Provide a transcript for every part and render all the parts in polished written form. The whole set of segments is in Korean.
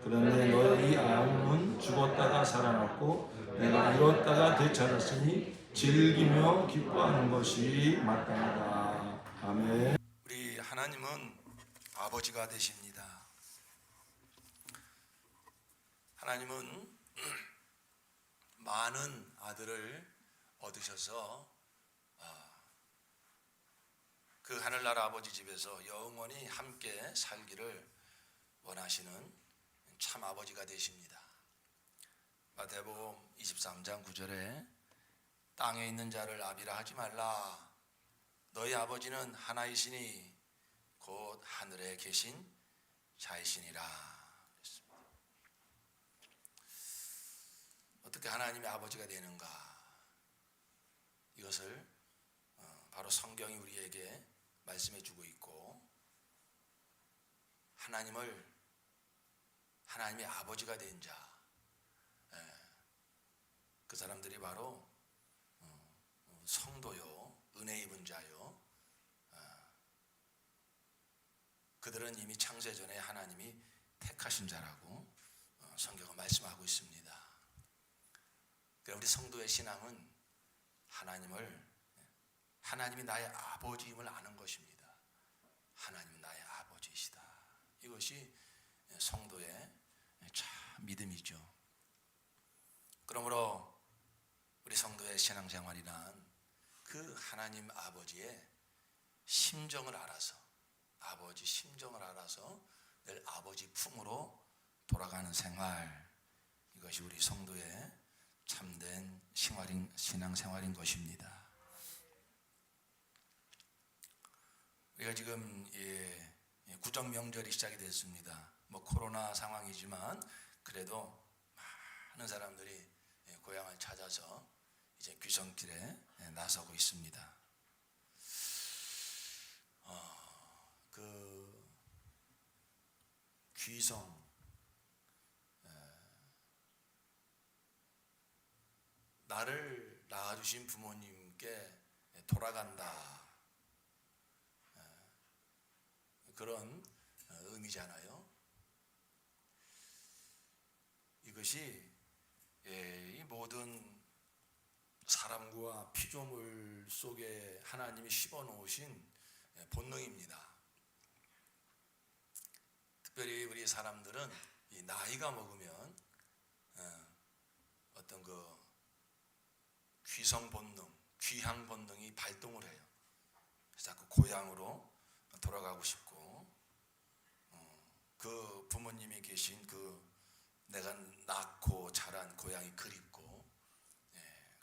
그런데 너희 아우는 죽었다가 살아났고 내가 이뤘다가 되찾았으니 즐기며 기뻐하는 것이 마땅하다. 아멘. 우리 하나님은 아버지가 되십니다. 하나님은 많은 아들을 얻으셔서 그 하늘나라 아버지 집에서 영원히 함께 살기를 원하시는 참 아버지가 되십니다. 마태복음 23장 9절에 땅에 있는 자를 아비라 하지 말라. 너희 아버지는 하나이시니 곧 하늘에 계신 자이시니라. 그랬습니다. 어떻게 하나님의 아버지가 되는가? 이것을 바로 성경이 우리에게 말씀해 주고 있고, 하나님의 아버지가 된 자, 그 사람들이 바로 성도요, 은혜 입은 자요, 그들은 이미 창세 전에 하나님이 택하신 자라고 성경은 말씀하고 있습니다. 우리 성도의 신앙은 하나님이 나의 아버지임을 아는 것입니다. 하나님은 나의 아버지이시다. 이것이 성도의 참 믿음이죠. 그러므로 우리 성도의 신앙생활이란 그 하나님 아버지의 심정을 알아서, 아버지 심정을 알아서 늘 아버지 품으로 돌아가는 생활, 이것이 우리 성도의 참된 신앙생활인 것입니다. 우리가 지금 구정 명절이 시작이 됐습니다. 코로나 상황이지만 그래도 많은 사람들이 고향을 찾아서 이제 귀성길에 나서고 있습니다. 그 귀성, 나를 낳아주신 부모님께 돌아간다, 그런 의미잖아요. 이것이 이 모든 사람과 피조물 속에 하나님이 씹어놓으신 본능입니다. 특별히 우리 사람들은 이 나이가 먹으면 어떤 그 귀성 본능, 귀향 본능이 발동을 해요. 그래서 자꾸 고향으로 돌아가고 싶고, 그 부모님이 계신 그 내가 낳고 자란 고향이 그립고,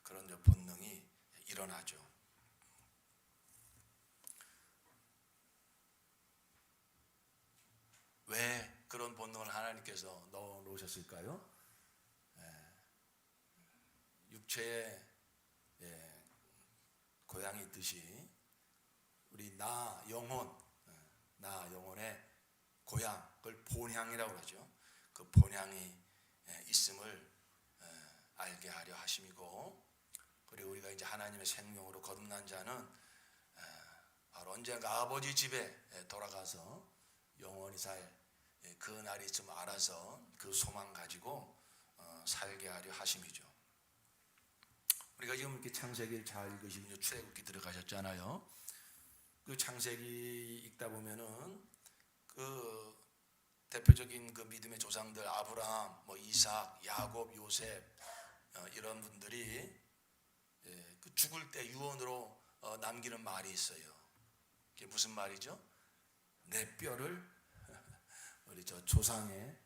그런 본능이 일어나죠. 왜 그런 본능을 하나님께서 넣어 놓으셨을까요? 육체에 고향이 있듯이 우리 나 영혼의 고향, 그걸 본향이라고 그러죠. 그 본향이 있음을 알게 하려 하심이고, 그리고 우리가 이제 하나님의 생명으로 거듭난 자는 바로 언젠가 아버지 집에 돌아가서 영원히 살 그 날이 좀 알아서 그 소망 가지고 살게 하려 하심이죠. 우리가 지금 이렇게 창세기를 잘 읽으시면 출애굽기 들어가셨잖아요. 그 창세기 읽다 보면은 그 대표적인 그 믿음의 조상들 아브라함, 이삭, 야곱, 요셉, 이런 분들이 그 죽을 때 유언으로 남기는 말이 있어요. 그게 무슨 말이죠? 내 뼈를 우리 저 조상의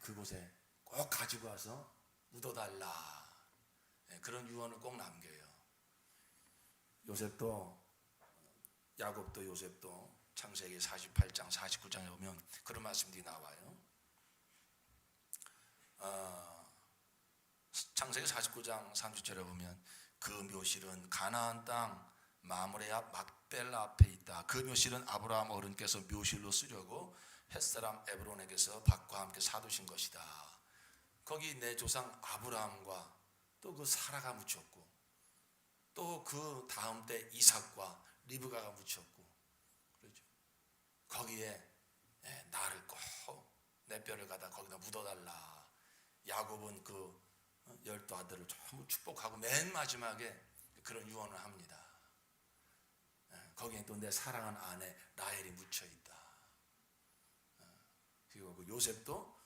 그곳에 꼭 가지고 와서 묻어달라. 그런 유언을 꼭 남겨요. 야곱도 요셉도 창세기 48장 49장에 보면 그런 말씀들이 나와요. 창세기 49장 30절에 보면 그 묘실은 가나안 땅 마므레 앞 막벨라 앞에 있다. 그 묘실은 아브라함 어른께서 묘실로 쓰려고 햇사람 에브론에게서 밭과 함께 사두신 것이다. 거기 내 조상 아브라함과 또 그 사라가 묻혔고, 또 그 다음 때 이삭과 리브가가 묻혔고, 그렇죠. 거기에 나를 꼭 내 뼈를 갖다 거기다 묻어달라. 야곱은 그 12 아들을 전부 축복하고 맨 마지막에 그런 유언을 합니다. 거기에 또 내 사랑하는 아내 라헬이 묻혀있다. 그리고 그 요셉도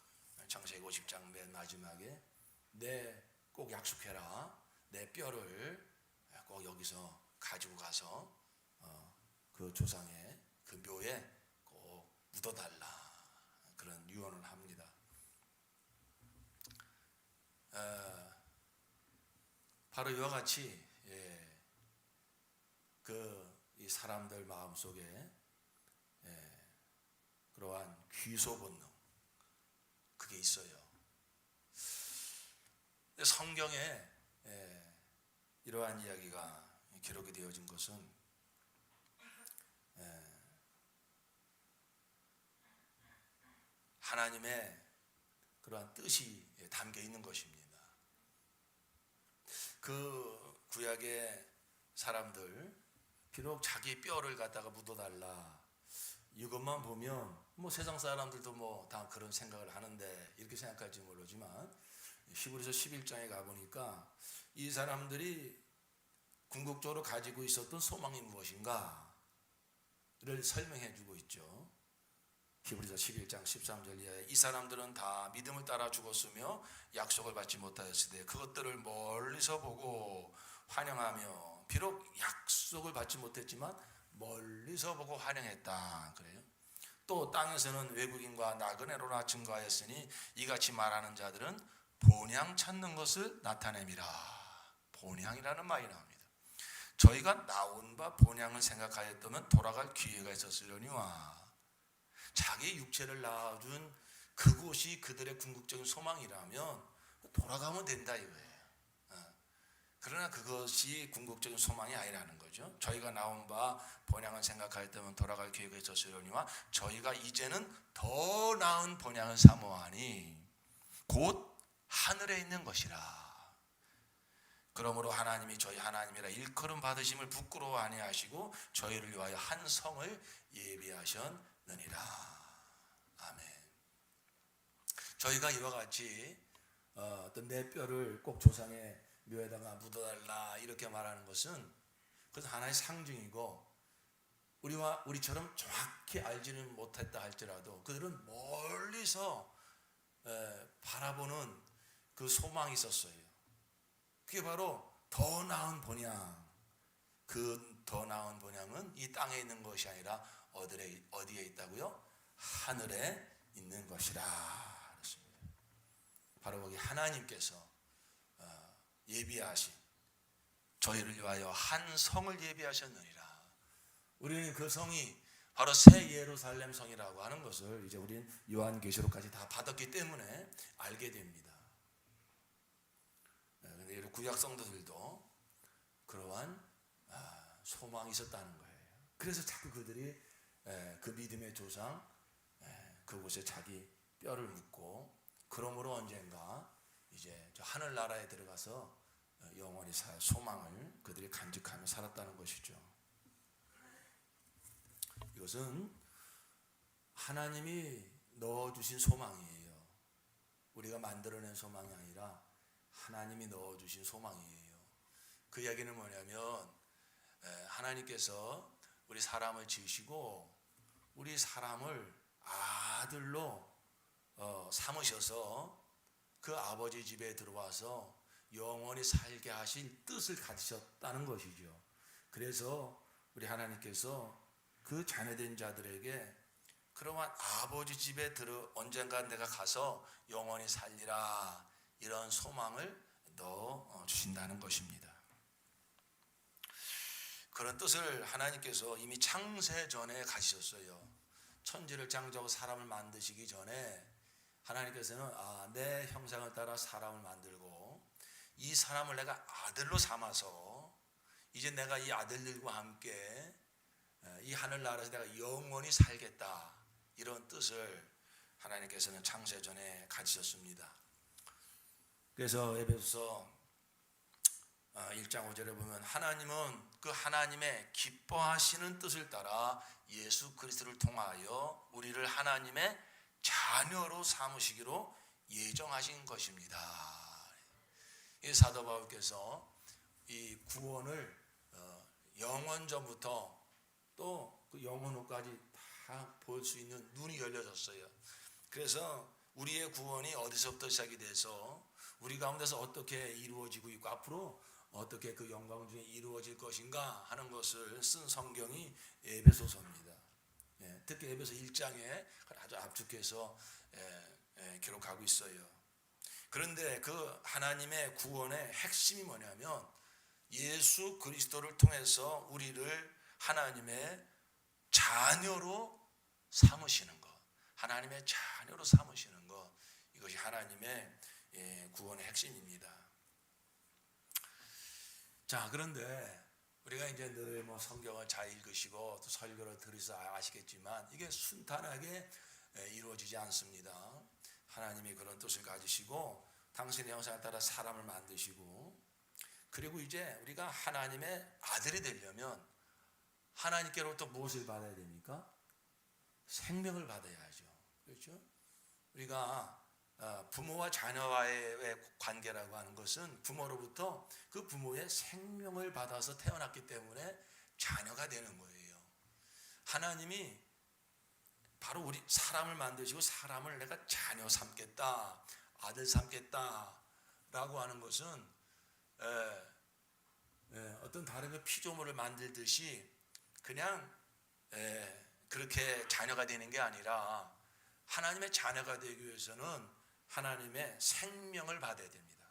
창세기 50장 맨 마지막에 내 꼭 약속해라. 내 뼈를 꼭 여기서 가지고 가서 그 조상의 그 묘에 꼭 묻어달라. 그런 유언을 합니다. 바로 이와 같이 이 사람들 마음속에 그러한 귀소 본능 그게 있어요. 성경에 이러한 이야기가 기록이 되어진 것은 하나님의 그러한 뜻이 담겨 있는 것입니다. 그 구약의 사람들 비록 자기 뼈를 갖다가 묻어달라 이것만 보면 뭐 세상 사람들도 뭐 다 그런 생각을 하는데 이렇게 생각할지 모르지만 히브리서 11장에 가보니까 이 사람들이 궁극적으로 가지고 있었던 소망이 무엇인가를 설명해 주고 있죠. 히브리서 11장 13절 이하에 이 사람들은 다 믿음을 따라 죽었으며 약속을 받지 못하였으되 그것들을 멀리서 보고 환영하며 비록 약속을 받지 못했지만 멀리서 보고 환영했다. 그래요. 또 땅에서는 외국인과 나그네로나 증거하였으니 이같이 말하는 자들은 본향 찾는 것을 나타냄이라. 본향이라는 말이 나옵니다. 저희가 나온 바 본향을 생각하였다면 돌아갈 기회가 있었으려니와. 자기 육체를 낳아준 그곳이 그들의 궁극적인 소망이라면 돌아가면 된다 이거예요. 그러나 그것이 궁극적인 소망이 아니라는 거죠. 저희가 나온 바 본향을 생각하였다면 돌아갈 기회가 있었으려니와 저희가 이제는 더 나은 본향을 사모하니 곧 하늘에 있는 것이라. 그러므로 하나님이 저희 하나님이라 일컬음 받으심을 부끄러워 아니하시고 저희를 위하여 한 성을 예비하셨느니라. 아멘. 저희가 이와 같이 어떤 내 뼈를 꼭 조상의 묘에다가 묻어달라 이렇게 말하는 것은 그것은 하나의 상징이고 우리처럼 정확히 알지는 못했다 할지라도 그들은 멀리서 바라보는 그 소망이 있었어요. 그게 바로 더 나은 본향. 그 더 나은 본향은 이 땅에 있는 것이 아니라 어디에 있다고요? 하늘에 있는 것이라. 그렇습니다. 바로 거기 하나님께서 예비하신 저희를 위하여 한 성을 예비하셨느니라. 우리는 그 성이 바로 새 예루살렘 성이라고 하는 것을 이제 우리는 요한계시록까지 다 받았기 때문에 알게 됩니다. 그런데 구약 성도들도 그러한 소망이 있었다는 거예요. 그래서 자꾸 그들이 그 믿음의 조상 그곳에 자기 뼈를 묻고 그러므로 언젠가 이제 저 하늘나라에 들어가서 영원히 살 소망을 그들이 간직하며 살았다는 것이죠. 이것은 하나님이 넣어주신 소망이에요. 우리가 만들어낸 소망이 아니라 하나님이 넣어주신 소망이에요. 그 이야기는 뭐냐면 하나님께서 우리 사람을 지으시고 우리 사람을 아들로 삼으셔서 그 아버지 집에 들어와서 영원히 살게 하실 뜻을 가지셨다는 것이죠. 그래서 우리 하나님께서 그 자녀된 자들에게 그러한 아버지 집에 언젠가 내가 가서 영원히 살리라 이런 소망을 넣어 주신다는 것입니다. 그런 뜻을 하나님께서 이미 창세 전에 가지셨어요. 천지를 창조하고 사람을 만드시기 전에 하나님께서는 내 형상을 따라 사람을 만들고 이 사람을 내가 아들로 삼아서 이제 내가 이 아들들과 함께 이 하늘나라에서 내가 영원히 살겠다 이런 뜻을 하나님께서는 창세 전에 가지셨습니다. 그래서 에베소서 1장 5절에 보면 하나님은 그 하나님의 기뻐하시는 뜻을 따라 예수 그리스도를 통하여 우리를 하나님의 자녀로 삼으시기로 예정하신 것입니다. 이 사도 바울께서 이 구원을 영원전부터 또 그 영원 후까지 다 볼 수 있는 눈이 열려졌어요. 그래서 우리의 구원이 어디서부터 시작이 돼서 우리 가운데서 어떻게 이루어지고 있고 앞으로 어떻게 그 영광 중에 이루어질 것인가 하는 것을 쓴 성경이 에베소서입니다. 특히 에베소 1장에 아주 압축해서 기록하고 있어요. 그런데 그 하나님의 구원의 핵심이 뭐냐면 예수 그리스도를 통해서 우리를 하나님의 자녀로 삼으시는 것, 하나님의 자녀로 삼으시는 것, 이것이 하나님의 구원의 핵심입니다. 자, 그런데 우리가 이제 늘 뭐 성경을 잘 읽으시고 또 설교를 들으셔서 아시겠지만 이게 순탄하게 이루어지지 않습니다. 하나님이 그런 뜻을 가지시고 당신의 형상에 따라 사람을 만드시고, 그리고 이제 우리가 하나님의 아들이 되려면 하나님께로부터 무엇을 받아야 됩니까? 생명을 받아야죠. 그렇죠? 우리가 부모와 자녀와의 관계라고 하는 것은 부모로부터 그 부모의 생명을 받아서 태어났기 때문에 자녀가 되는 거예요. 하나님이 바로 우리 사람을 만드시고 사람을 내가 자녀 삼겠다, 아들 삼겠다라고 하는 것은 어떤 다른 그 피조물을 만들듯이 그냥 그렇게 자녀가 되는 게 아니라 하나님의 자녀가 되기 위해서는 하나님의 생명을 받아야 됩니다.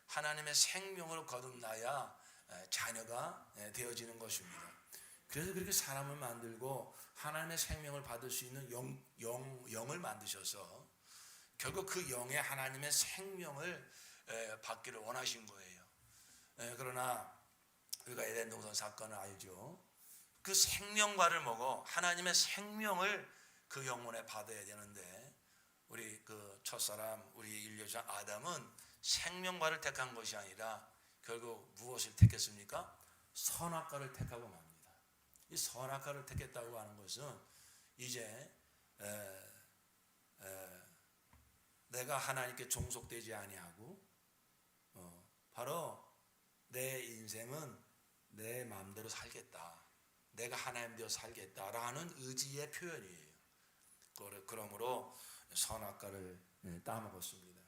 하나님의 생명을 거듭나야 자녀가 되어지는 것입니다. 그래서 그렇게 사람을 만들고 하나님의 생명을 받을 수 있는 영을 만드셔서 결국 그 영에 하나님의 생명을 받기를 원하신 거예요. 그러나 우리가 에덴 동산 사건을 알죠. 그 생명과를 먹어 하나님의 생명을 그 영혼에 받아야 되는데 우리 그 첫사람 우리 인류자 아담은 생명과를 택한 것이 아니라 결국 무엇을 택했습니까? 선악과를 택하고 맙니다. 이 선악과를 택했다고 하는 것은 이제 내가 하나님께 종속되지 아니하고 바로 내 인생은 내 마음대로 살겠다, 내가 하나님 되어 살겠다라는 의지의 표현이에요. 그러므로 선악과를 따먹었습니다.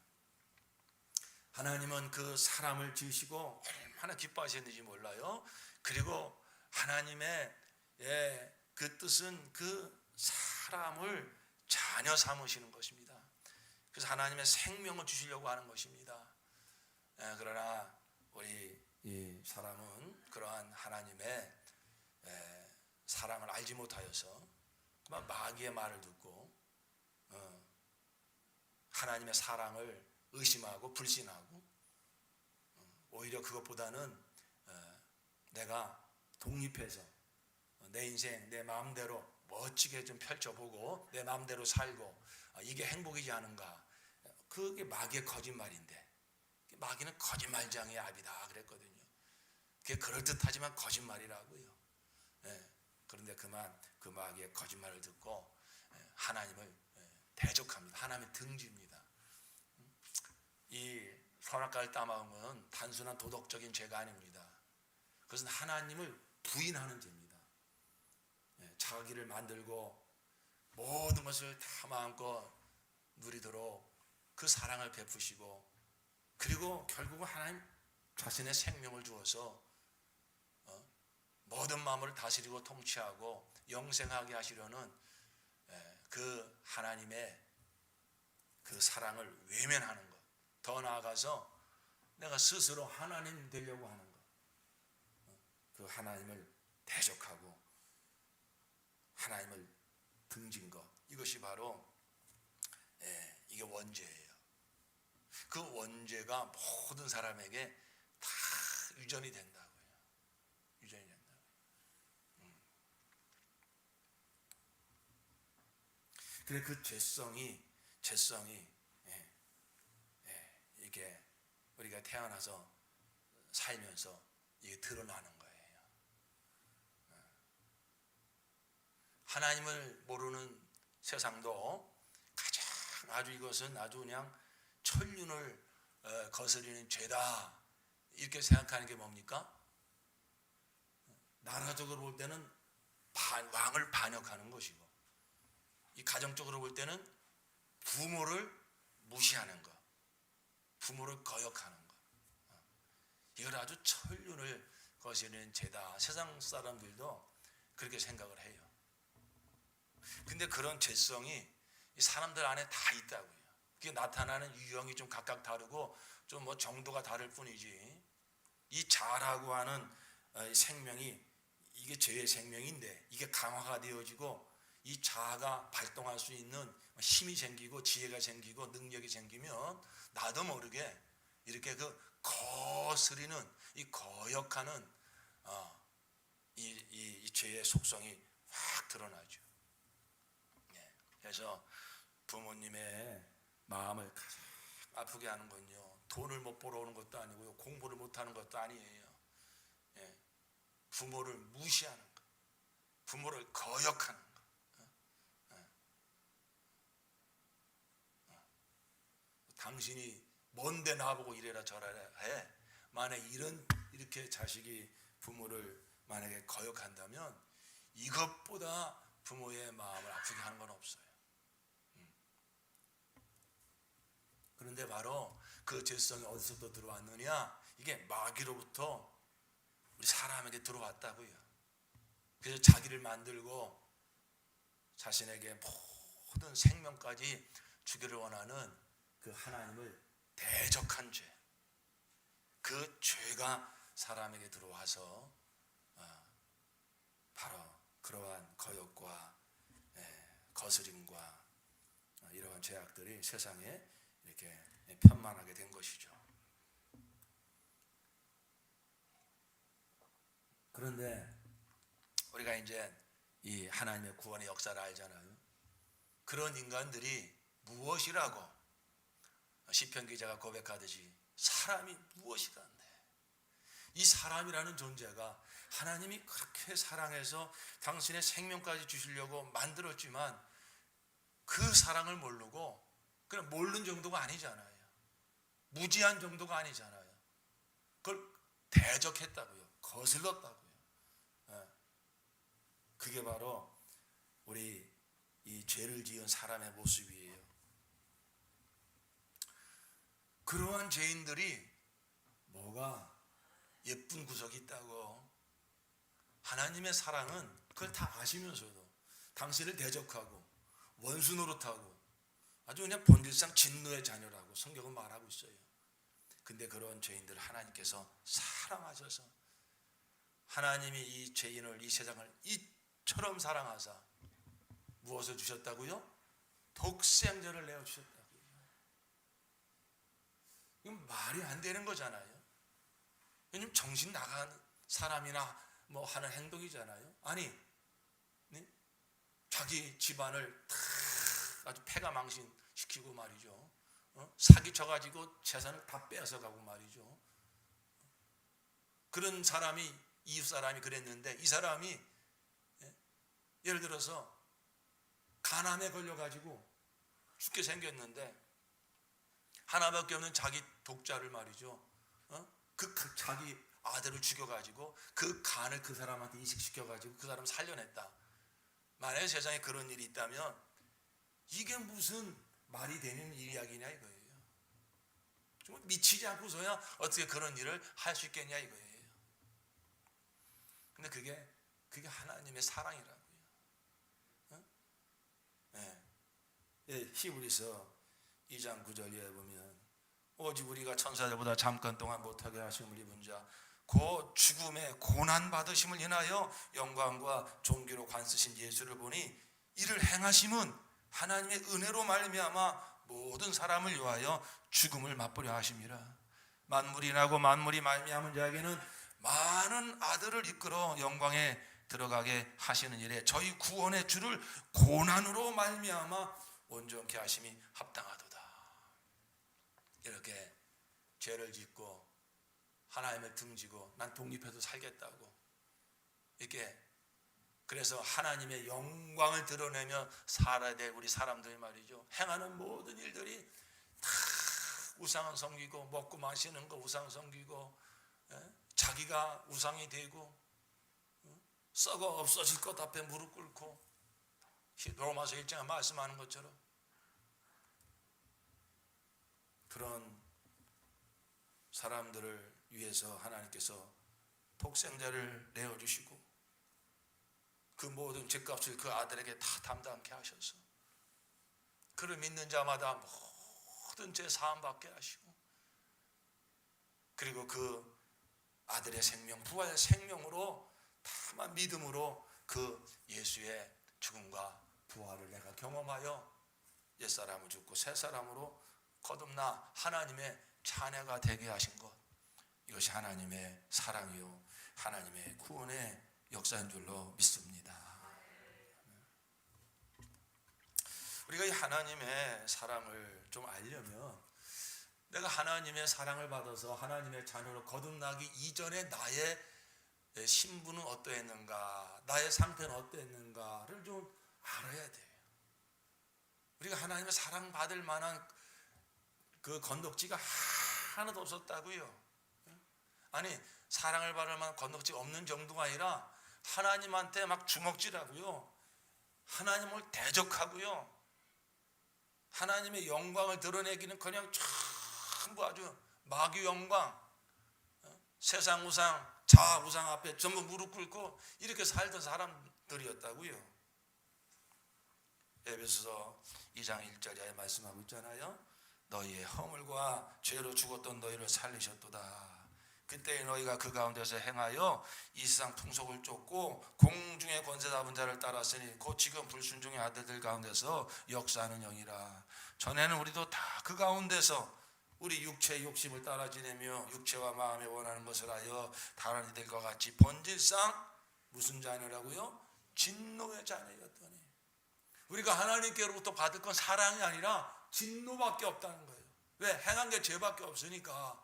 하나님은 그 사람을 지으시고 얼마나 기뻐하셨는지 몰라요. 그리고 하나님의 그 뜻은 그 사람을 자녀 삼으시는 것입니다. 그래서 하나님의 생명을 주시려고 하는 것입니다. 그러나 우리 이 사람은 그러한 하나님의 사랑을 알지 못하여서 마귀의 말을 듣고 하나님의 사랑을 의심하고 불신하고 오히려 그것보다는 내가 독립해서 내 인생 내 마음대로 멋지게 좀 펼쳐보고 내 마음대로 살고 이게 행복이지 않은가. 그게 마귀의 거짓말인데 마귀는 거짓말장의 압이다 그랬거든요. 그게 그럴듯하지만 거짓말이라고요. 그런데 그만 그 마귀의 거짓말을 듣고 하나님을 대적합니다. 하나님의 등지입니다. 이 선악과를 따먹은 것은 단순한 도덕적인 죄가 아닙니다. 그것은 하나님을 부인하는 죄입니다. 자기를 만들고 모든 것을 다 마음껏 누리도록 그 사랑을 베푸시고 그리고 결국은 하나님 자신의 생명을 주어서 모든 마음을 다스리고 통치하고 영생하게 하시려는 그 하나님의 그 사랑을 외면하는 것, 더 나아가서 내가 스스로 하나님 되려고 하는 것, 그 하나님을 대적하고 하나님을 등진 것, 이것이 바로 이게 원죄예요. 그 원죄가 모든 사람에게 다 유전이 된다고요. 유전이 된다고요. 그래 그 죄성이 이게 우리가 태어나서 살면서 이게 드러나는 거예요. 하나님을 모르는 세상도 가장 아주 이것은 아주 그냥 천륜을 거스리는 죄다 이렇게 생각하는 게 뭡니까? 나라적으로 볼 때는 왕을 반역하는 것이고, 이 가정적으로 볼 때는 부모를 무시하는 것, 부모를 거역하는 것, 이걸 아주 천륜을 거스리는 죄다. 세상 사람들도 그렇게 생각을 해요. 근데 그런 죄성이 이 사람들 안에 다 있다고요. 그게 나타나는 유형이 좀 각각 다르고 좀 뭐 정도가 다를 뿐이지, 이 자라고 하는 생명이, 이게 죄의 생명인데 이게 강화가 되어지고 이 자아가 발동할 수 있는 힘이 생기고 지혜가 생기고 능력이 생기면 나도 모르게 이렇게 그 거스리는, 이 거역하는 이 죄의 속성이 확 드러나죠. 그래서 부모님의 마음을 가장 아프게 하는 건요, 돈을 못 벌어오는 것도 아니고요, 공부를 못하는 것도 아니에요. 부모를 무시하는 것, 부모를 거역하는 것. 당신이 뭔데 나보고 이래라 저래라 해. 만약 이렇게 자식이 부모를 만약에 거역한다면 이것보다 부모의 마음을 아프게 하는 건 없어요. 그런데 바로 그 죄성이 어디서부터 들어왔느냐? 이게 마귀로부터 우리 사람에게 들어왔다고요. 그래서 자기를 만들고 자신에게 모든 생명까지 주기를 원하는 그 하나님을 대적한 죄, 그 죄가 사람에게 들어와서 바로 그러한 거역과 거스림과 이러한 죄악들이 세상에 이렇게 편만하게 된 것이죠. 그런데 우리가 이제 이 하나님의 구원의 역사를 알잖아요. 그런 인간들이 무엇이라고 시편 기자가 고백하듯이 사람이 무엇이간데, 이 사람이라는 존재가 하나님이 그렇게 사랑해서 당신의 생명까지 주시려고 만들었지만 그 사랑을 모르고 그냥 모르는 정도가 아니잖아요. 무지한 정도가 아니잖아요. 그걸 대적했다고요. 거슬렀다고요. 그게 바로 우리 이 죄를 지은 사람의 모습이에요. 그러한 죄인들이 뭐가 예쁜 구석이 있다고. 하나님의 사랑은 그걸 다 아시면서도 당신을 대적하고 원수 노릇하고 아주 그냥 본질상 진노의 자녀라고 성경은 말하고 있어요. 근데 그런 죄인들을 하나님께서 사랑하셔서 하나님이 이 죄인을, 이 세상을 이처럼 사랑하사 무엇을 주셨다고요? 독생자를 내어주셨다고요. 이건 말이 안 되는 거잖아요. 왜냐면 정신 나간 사람이나 뭐 하는 행동이잖아요. 아니, 네? 자기 집안을 다 아주 패가 망신시키고 말이죠. 사기쳐가지고 재산을 다 빼앗아가고 말이죠. 그런 사람이, 이웃 사람이 그랬는데 이 사람이 예를 들어서 간암에 걸려가지고 죽게 생겼는데 하나밖에 없는 자기 독자를 말이죠. 그 자기 아들을 죽여가지고 그 간을 그 사람한테 이식시켜가지고 그 사람을 살려냈다. 만약에 세상에 그런 일이 있다면 이게 무슨 말이 되는 이야기냐 이거예요. 정말 미치지 않고서야 어떻게 그런 일을 할 수 있겠냐 이거예요. 근데 그게 하나님의 사랑이라고요. 히브리서 2장 9절에 보면 오직 우리가 천사들보다 잠깐 동안 못하게 하심을 입은 자 곧 죽음의 고난 받으심을 인하여 영광과 존귀로 관쓰신 예수를 보니 이를 행하심은 하나님의 은혜로 말미암아 모든 사람을 위하여 죽음을 맛보려 하심이라. 만물이 나고 만물이 말미암은 자에게는 많은 아들을 이끌어 영광에 들어가게 하시는 일에 저희 구원의 주를 고난으로 말미암아 온전케 하심이 합당하도다. 이렇게 죄를 짓고 하나님을 등지고 난 독립해서 살겠다고 이렇게 그래서 하나님의 영광을 드러내며 살아야 될 우리 사람들 말이죠. 행하는 모든 일들이 다 우상을 섬기고 먹고 마시는 거 우상 섬기고 자기가 우상이 되고 썩어 없어질 것 앞에 무릎 꿇고 로마서 1장에 말씀하는 것처럼 그런 사람들을 위해서 하나님께서 독생자를 내어주시고 그 모든 죄값을 그 아들에게 다 담당케 하셔서 그를 믿는 자마다 모든 죄 사함 받게 하시고 그리고 그 아들의 생명 부활의 생명으로 다만 믿음으로 그 예수의 죽음과 부활을 내가 경험하여 옛사람을 죽고 새사람으로 거듭나 하나님의 자녀가 되게 하신 것, 이것이 하나님의 사랑이요 하나님의 구원의 역사인 줄로 믿습니다. 우리가 이 하나님의 사랑을 좀 알려면 내가 하나님의 사랑을 받아서 하나님의 자녀로 거듭나기 이전에 나의 신분은 어떠했는가, 나의 상태는 어떠했는가를 좀 알아야 돼요. 우리가 하나님의 사랑받을 만한 그 건덕지가 하나도 없었다고요. 아니 사랑을 받을 만한 건덕지가 없는 정도가 아니라 하나님한테 막 주먹질하고요, 하나님을 대적하고요, 하나님의 영광을 드러내기는 그냥 전부 아주 마귀 영광, 세상 우상, 자아 우상 앞에 전부 무릎 꿇고 이렇게 살던 사람들이었다고요. 에베소서 2장 1절에 말씀하고 있잖아요. 너희의 허물과 죄로 죽었던 너희를 살리셨도다. 그때 너희가 그 가운데서 행하여 이 세상 풍속을 쫓고 공중의 권세 잡은 자를 따랐으니 곧 지금 불순종의 아들들 가운데서 역사하는 영이라. 전에는 우리도 다 그 가운데서 우리 육체의 욕심을 따라 지내며 육체와 마음에 원하는 것을 하여 다른 이들과 같이 본질상 무슨 자녀라고요? 진노의 자녀였더니. 우리가 하나님께로부터 받을 건 사랑이 아니라 진노밖에 없다는 거예요. 왜? 행한 게 죄밖에 없으니까.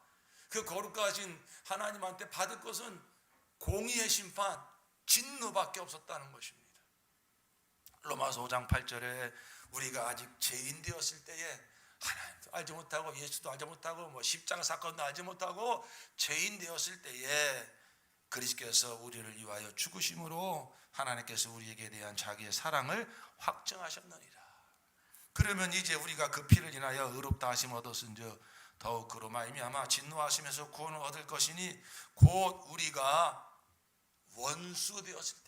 그 거룩하신 하나님한테 받을 것은 공의의 심판, 진노밖에 없었다는 것입니다. 로마서 5장 8절에 우리가 아직 죄인 되었을 때에 하나님도 알지 못하고 예수도 알지 못하고 십자가 사건도 알지 못하고 죄인 되었을 때에 그리스도께서 우리를 위하여 죽으심으로 하나님께서 우리에게 대한 자기의 사랑을 확증하셨느니라. 그러면 이제 우리가 그 피를 인하여 의롭다 하심 얻었은즉 더욱 그로 말미암아 진노하심에서 구원을 얻을 것이니 곧 우리가 원수 되었을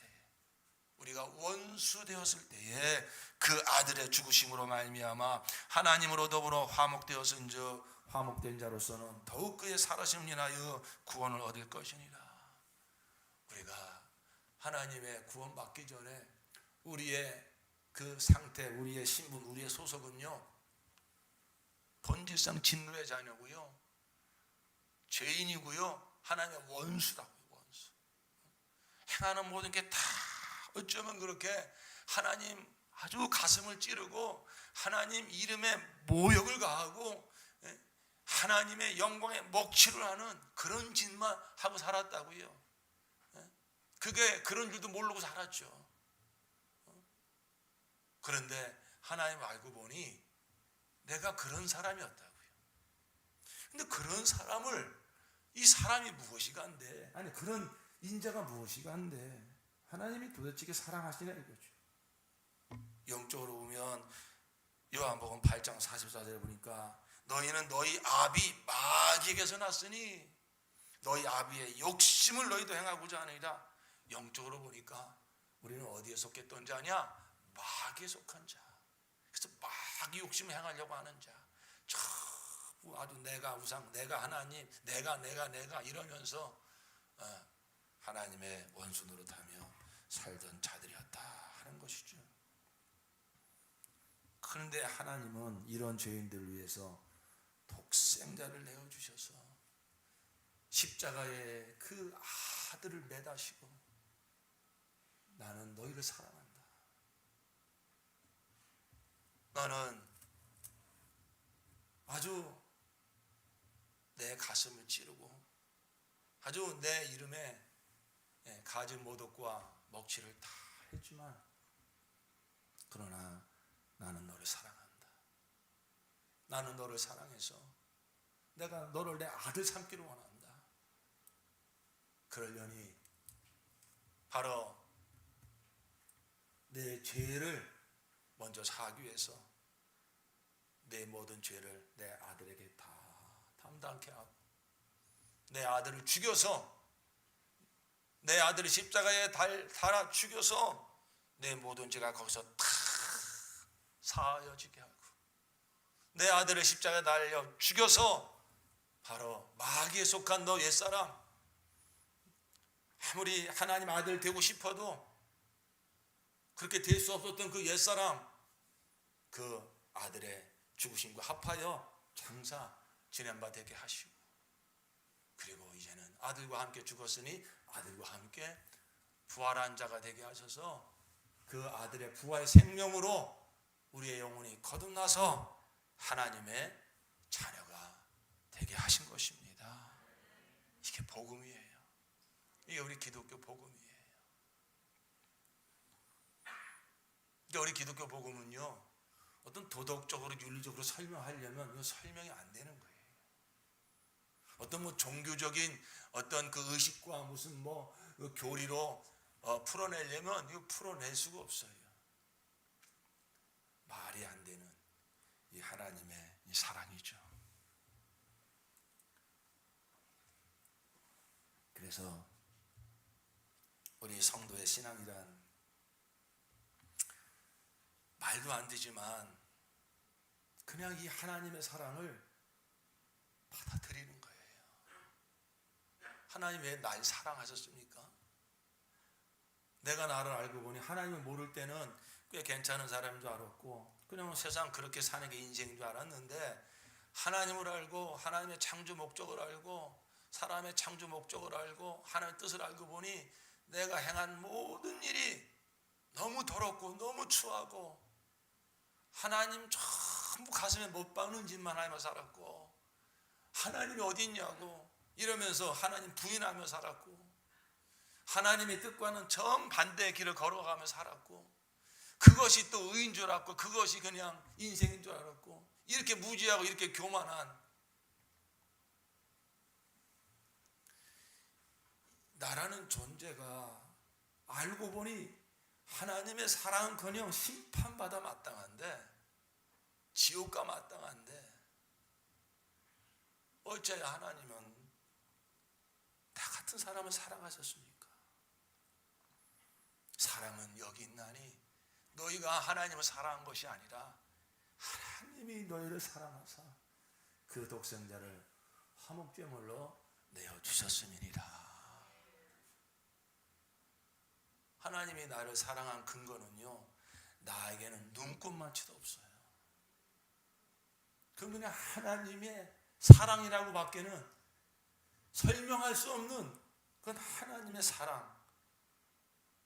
때에 그 아들의 죽으심으로 말미암아 하나님으로 더불어 화목되었은즉 화목된 자로서는 더욱 그의 살아심을 인하여 구원을 얻을 것이니라. 우리가 하나님의 구원 받기 전에 우리의 그 상태, 우리의 신분, 우리의 소속은요 본질상 진노의 자녀고요, 죄인이고요, 하나님의 원수라고요. 원수. 행하는 모든 게 다 어쩌면 그렇게 하나님 아주 가슴을 찌르고 하나님 이름에 모욕을 가하고 하나님의 영광에 먹칠을 하는 그런 짓만 하고 살았다고요. 그게 그런 줄도 모르고 살았죠. 그런데 하나님 알고 보니 내가 그런 사람이었다고요. 근데 그런 사람을, 이 사람이 무엇이 간데, 아니 그런 인자가 무엇이 간데 하나님이 도대체 사랑하시냐 이거죠. 영적으로 보면 요한복음 8장 44절에 보니까 너희는 너희 아비 마귀에게서 났으니 너희 아비의 욕심을 너희도 행하고자 하느니라. 영적으로 보니까 우리는 어디에 속했던 자냐? 마귀에 속한 자. 그래서 마귀 욕심을 행하려고 하는 자. 아주 내가 우상, 내가 하나님, 내가 이러면서 하나님의 원수 노릇하며 살던 자들이었다 하는 것이죠. 그런데 하나님은 이런 죄인들을 위해서 독생자를 내어주셔서 십자가에 그 아들을 매다시고 나는 너희를 사랑한다. 나는 아주 내 가슴을 찌르고 아주 내 이름에 가진 모독과 먹칠을 다 했지만 그러나 나는 너를 사랑한다. 나는 너를 사랑해서 내가 너를 내 아들 삼기를 원한다. 그러려니 바로 내 죄를 먼저 사하기 위해서 내 모든 죄를 내 아들에게 다 담당케 하고 내 아들을 죽여서 내 아들을 십자가에 달아 죽여서 내 모든 죄가 거기서 다 사하여지게 하고 내 아들을 십자가에 달려 죽여서 바로 마귀에 속한 너 옛사람, 아무리 하나님 아들 되고 싶어도 그렇게 될 수 없었던 그 옛사람, 그 아들의 죽으심과 합하여 장사 지낸 바 되게 하시고, 그리고 이제는 아들과 함께 죽었으니 아들과 함께 부활한 자가 되게 하셔서 그 아들의 부활의 생명으로 우리의 영혼이 거듭나서 하나님의 자녀가 되게 하신 것입니다. 이게 복음이에요. 이게 우리 기독교 복음이에요. 그러니까 우리 기독교 복음은요, 어떤 도덕적으로 윤리적으로 설명하려면 이거 설명이 안 되는 거예요. 어떤 뭐 종교적인 어떤 그 의식과 무슨 뭐 그 교리로 풀어내려면 이거 풀어낼 수가 없어요. 말이 안 되는 이 하나님의 이 사랑이죠. 그래서 우리 성도의 신앙이란 말도 안 되지만 그냥 이 하나님의 사랑을 받아들이는 거예요. 하나님 왜 날 사랑하셨습니까? 내가 나를 알고 보니 하나님을 모를 때는 꽤 괜찮은 사람인 줄 알았고 그냥 세상 그렇게 사는 게 인생인 줄 알았는데, 하나님을 알고 하나님의 창조 목적을 알고 사람의 창조 목적을 알고 하나님의 뜻을 알고 보니 내가 행한 모든 일이 너무 더럽고 너무 추하고 하나님 전부 가슴에 못 박는 짓만 하며 살았고 하나님이 어디 있냐고 이러면서 하나님 부인하며 살았고 하나님의 뜻과는 정반대의 길을 걸어가며 살았고 그것이 또 의인 줄 알았고 그것이 그냥 인생인 줄 알았고 이렇게 무지하고 이렇게 교만한 나라는 존재가 알고 보니 하나님의 사랑은커녕 심판받아 마땅한데 지옥가 마땅한데 어째야 하나님은 나 같은 사람을 사랑하셨습니까? 사랑은 여기 있나니 너희가 하나님을 사랑한 것이 아니라 하나님이 너희를 사랑하사 그 독생자를 화목제물로 내어주셨음이니라. 하나님이 나를 사랑한 근거는요, 나에게는 눈꼽만치도 없어요. 그건 그냥 하나님의 사랑이라고 밖에는 설명할 수 없는 그건 하나님의 사랑,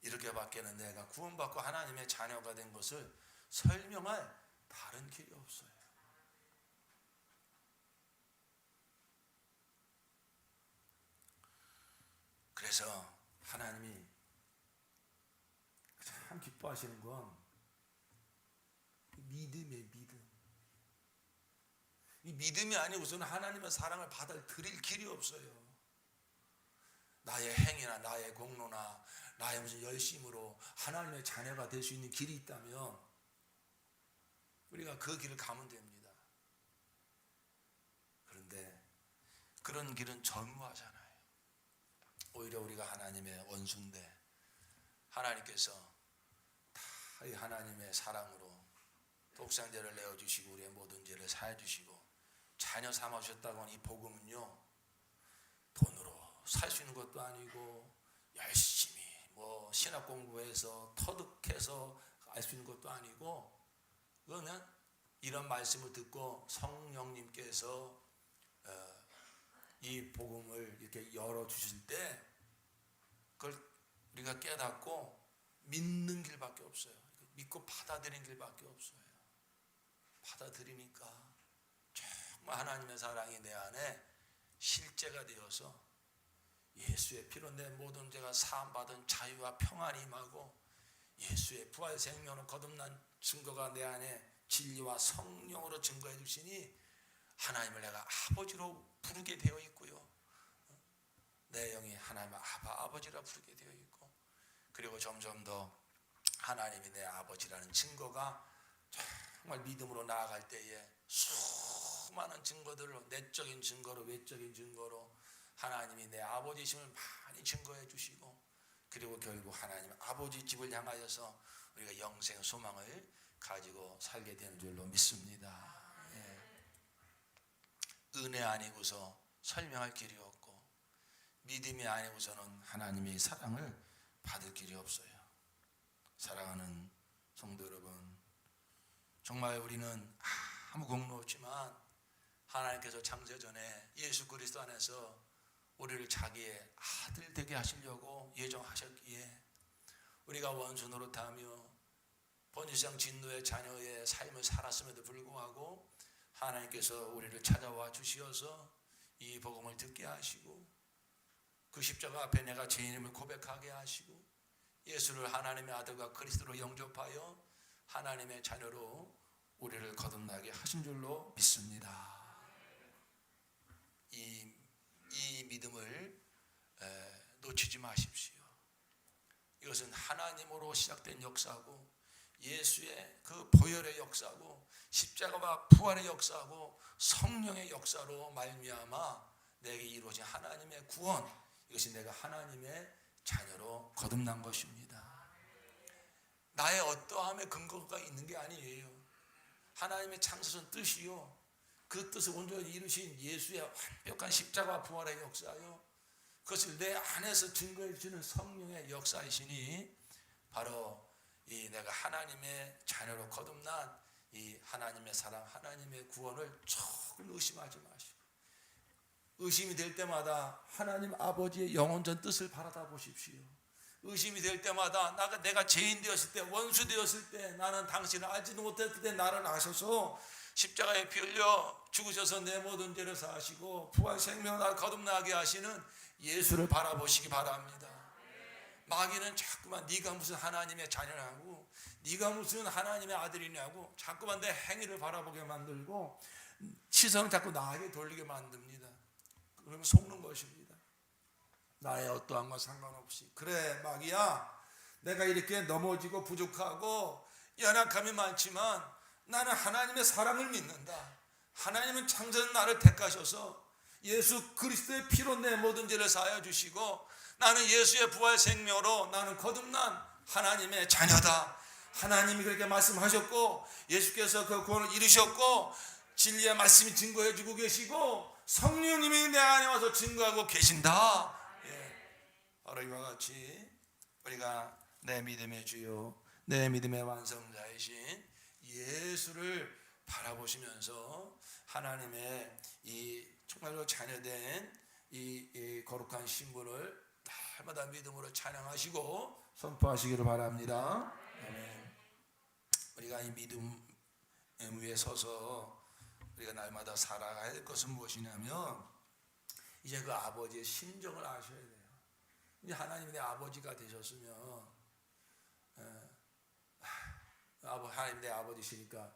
이렇게 밖에는 내가 구원받고 하나님의 자녀가 된 것을 설명할 다른 길이 없어요. 그래서 하나님이 참 기뻐하시는 건 믿음이에요. 믿음. 이 믿음이 아니고서는 하나님의 사랑을 받아들일 길이 없어요. 나의 행위나 나의 공로나 나의 무슨 열심으로 하나님의 자녀가 될 수 있는 길이 있다면 우리가 그 길을 가면 됩니다. 그런데 그런 길은 전무하잖아요. 오히려 우리가 하나님의 원수인데 하나님께서 다 이 하나님의 사랑으로 독생자를 내어주시고 우리의 모든 죄를 사해주시고 자녀 삼아주셨다고 하는 이 복음은요, 돈으로 살 수 있는 것도 아니고 열심히 뭐 신학 공부해서 터득해서 알 수 있는 것도 아니고, 그러면 이런 말씀을 듣고 성령님께서 이 복음을 이렇게 열어주실 때 그걸 우리가 깨닫고 믿는 길밖에 없어요. 믿고 받아들이는 길밖에 없어요. 받아들이니까 정말 하나님의 사랑이 내 안에 실제가 되어서 예수의 피로 내 모든 죄가 사함받은 자유와 평안이 임하고 예수의 부활 생명으로 거듭난 증거가 내 안에 진리와 성령으로 증거해 주시니 하나님을 내가 아버지로 부르게 되어 있고요. 내 영이 하나님을 아버지라 부르게 되어 있고, 그리고 점점 더 하나님이 내 아버지라는 증거가 정말 믿음으로 나아갈 때에 수많은 증거들로, 내적인 증거로 외적인 증거로 하나님이 내 아버지심을 많이 증거해 주시고, 그리고 결국 하나님 아버지 집을 향하여서 우리가 영생 소망을 가지고 살게 되는 줄로 믿습니다. 은혜 아니고서 설명할 길이 없고, 믿음이 아니고서는 하나님의 사랑을 받을 길이 없어요. 사랑하는 성도 여러분, 정말 우리는 아무 공로 없지만 하나님께서 창세전에 예수 그리스도 안에서 우리를 자기의 아들 되게 하시려고 예정하셨기에 우리가 원수 노릇하며 번지상 진노의 자녀의 삶을 살았음에도 불구하고 하나님께서 우리를 찾아와 주시어서 이 복음을 듣게 하시고, 그 십자가 앞에 내가 죄인임을 고백하게 하시고, 예수를 하나님의 아들과 그리스도로 영접하여 하나님의 자녀로 우리를 거듭나게 하신 줄로 믿습니다. 이 믿음을 놓치지 마십시오. 이것은 하나님으로 시작된 역사고, 예수의 그 보혈의 역사고, 십자가와 부활의 역사고, 성령의 역사로 말미암아 내게 이루어진 하나님의 구원, 이것이 내가 하나님의 자녀로 거듭난 것입니다. 나의 어떠함에 근거가 있는 게 아니에요. 하나님의 창조선 뜻이요, 그 뜻을 온전히 이루신 예수의 완벽한 십자가 부활의 역사요, 그것을 내 안에서 증거해 주시는 성령의 역사이시니, 바로 이 내가 하나님의 자녀로 거듭난 이 하나님의 사랑, 하나님의 구원을 조금 의심하지 마시고, 의심이 될 때마다 하나님 아버지의 영원전 뜻을 바라다 보십시오. 의심이 될 때마다 내가 죄인 되었을 때, 원수 되었을 때, 나는 당신을 알지도 못했을 때 나를 아셔서 십자가에 피 흘려 죽으셔서 내 모든 죄를 사하시고 부활 생명을 나를 거듭나게 하시는 예수를 바라보시기 바랍니다. 마귀는 자꾸만 네가 무슨 하나님의 자녀냐고, 네가 무슨 하나님의 아들이냐고 자꾸만 내 행위를 바라보게 만들고 시선을 자꾸 나에게 돌리게 만듭니다. 그러면 속는 것입니다. 나의 어떠한 것 상관없이, 그래 마귀야, 내가 이렇게 넘어지고 부족하고 연약함이 많지만 나는 하나님의 사랑을 믿는다. 하나님은 창조한 나를 택하셔서 예수 그리스도의 피로 내 모든 죄를 사하여 주시고, 나는 예수의 부활 생명으로 나는 거듭난 하나님의 자녀다. 하나님이 그렇게 말씀하셨고, 예수께서 그 구원을 이루셨고, 진리의 말씀이 증거해 주고 계시고, 성령님이 내 안에 와서 증거하고 계신다. 바로 이와 같이 우리가 내 믿음의 주요, 내 믿음의 완성자이신 예수를 바라보시면서 하나님의 이 정말로 자녀된 이 거룩한 신분을 날마다 믿음으로 찬양하시고 선포하시기를 바랍니다. 아멘. 우리가 이 믿음 위에 서서 우리가 날마다 살아가야 될 것은 무엇이냐면, 이제 그 아버지의 심정을 아셔야 돼요. 이제 하나님이 내 아버지가 되셨으면, 하나님 내 아버지시니까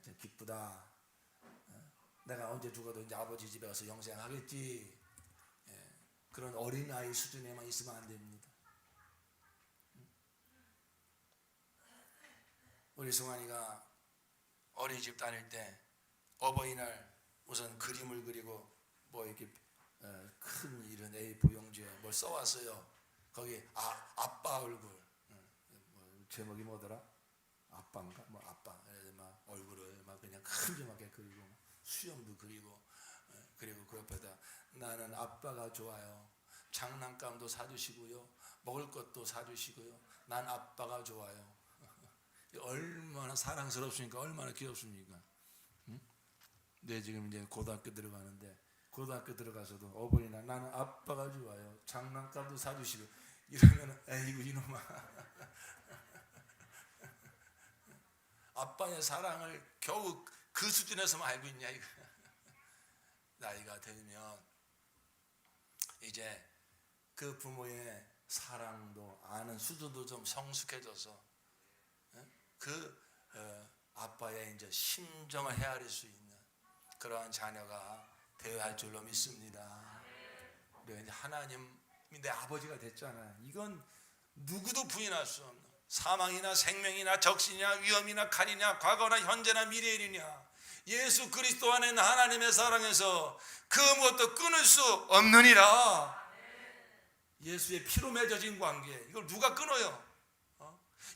좀 기쁘다. 내가 언제 죽어도 이제 아버지 집에 가서 영생하겠지. 그런 어린아이 수준에만 있으면 안 됩니다. 우리 승환이가 어린이집 다닐 때 어버이날 우선 그림을 그리고 뭐 이렇게 큰 이런 A4 용지에 뭘 써왔어요. 거기 아빠 얼굴, 뭐 제목이 뭐더라? 아빠인가? 뭐 아빠. 그래서 막 얼굴을 막 그냥 큰지막하게 그리고 수염도 그리고, 그리고 그 옆에다 나는 아빠가 좋아요. 장난감도 사주시고요, 먹을 것도 사주시고요. 난 아빠가 좋아요. 얼마나 사랑스럽습니까? 얼마나 귀엽습니까? 응? 네, 지금 이제 고등학교 들어가는데, 고등학교 들어가서도 어버이날 나는 아빠가 좋아요. 장난감도 사주시고 이러면 에이구 이놈아. 아빠의 사랑을 겨우 그 수준에서만 알고 있냐 이거. 나이가 들면 이제 그 부모의 사랑도 아는 수준도 좀 성숙해져서 아빠의 이제 심정을 헤아릴 수 있는 그러한 자녀가 되어야 할 줄로 믿습니다. 우리가 이제 하나님이 내 아버지가 됐잖아요. 이건 누구도 부인할 수 없는, 사망이나 생명이나 적신이나 위험이나 칼이냐 과거나 현재나 미래이냐 예수 그리스도 안에 있는 하나님의 사랑에서 그 무엇도 끊을 수 없느니라. 예수의 피로 맺어진 관계, 이걸 누가 끊어요?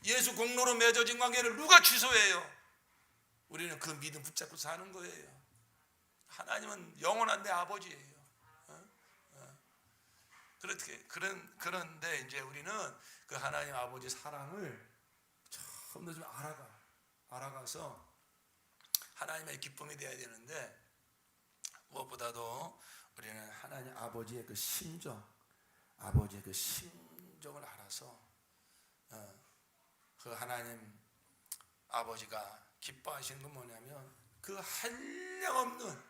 예수 공로로 맺어진 관계를 누가 취소해요? 우리는 그 믿음 붙잡고 사는 거예요. 하나님은 영원한 내 아버지예요. 그런데 이제 우리는 그 하나님 아버지 사랑을 처음부터 좀 알아가서 하나님의 기쁨이 되어야 되는데, 무엇보다도 우리는 하나님 아버지의 그 심정, 아버지의 그 심정을 알아서 그 하나님 아버지가 기뻐하시는 건 뭐냐면 그 한량없는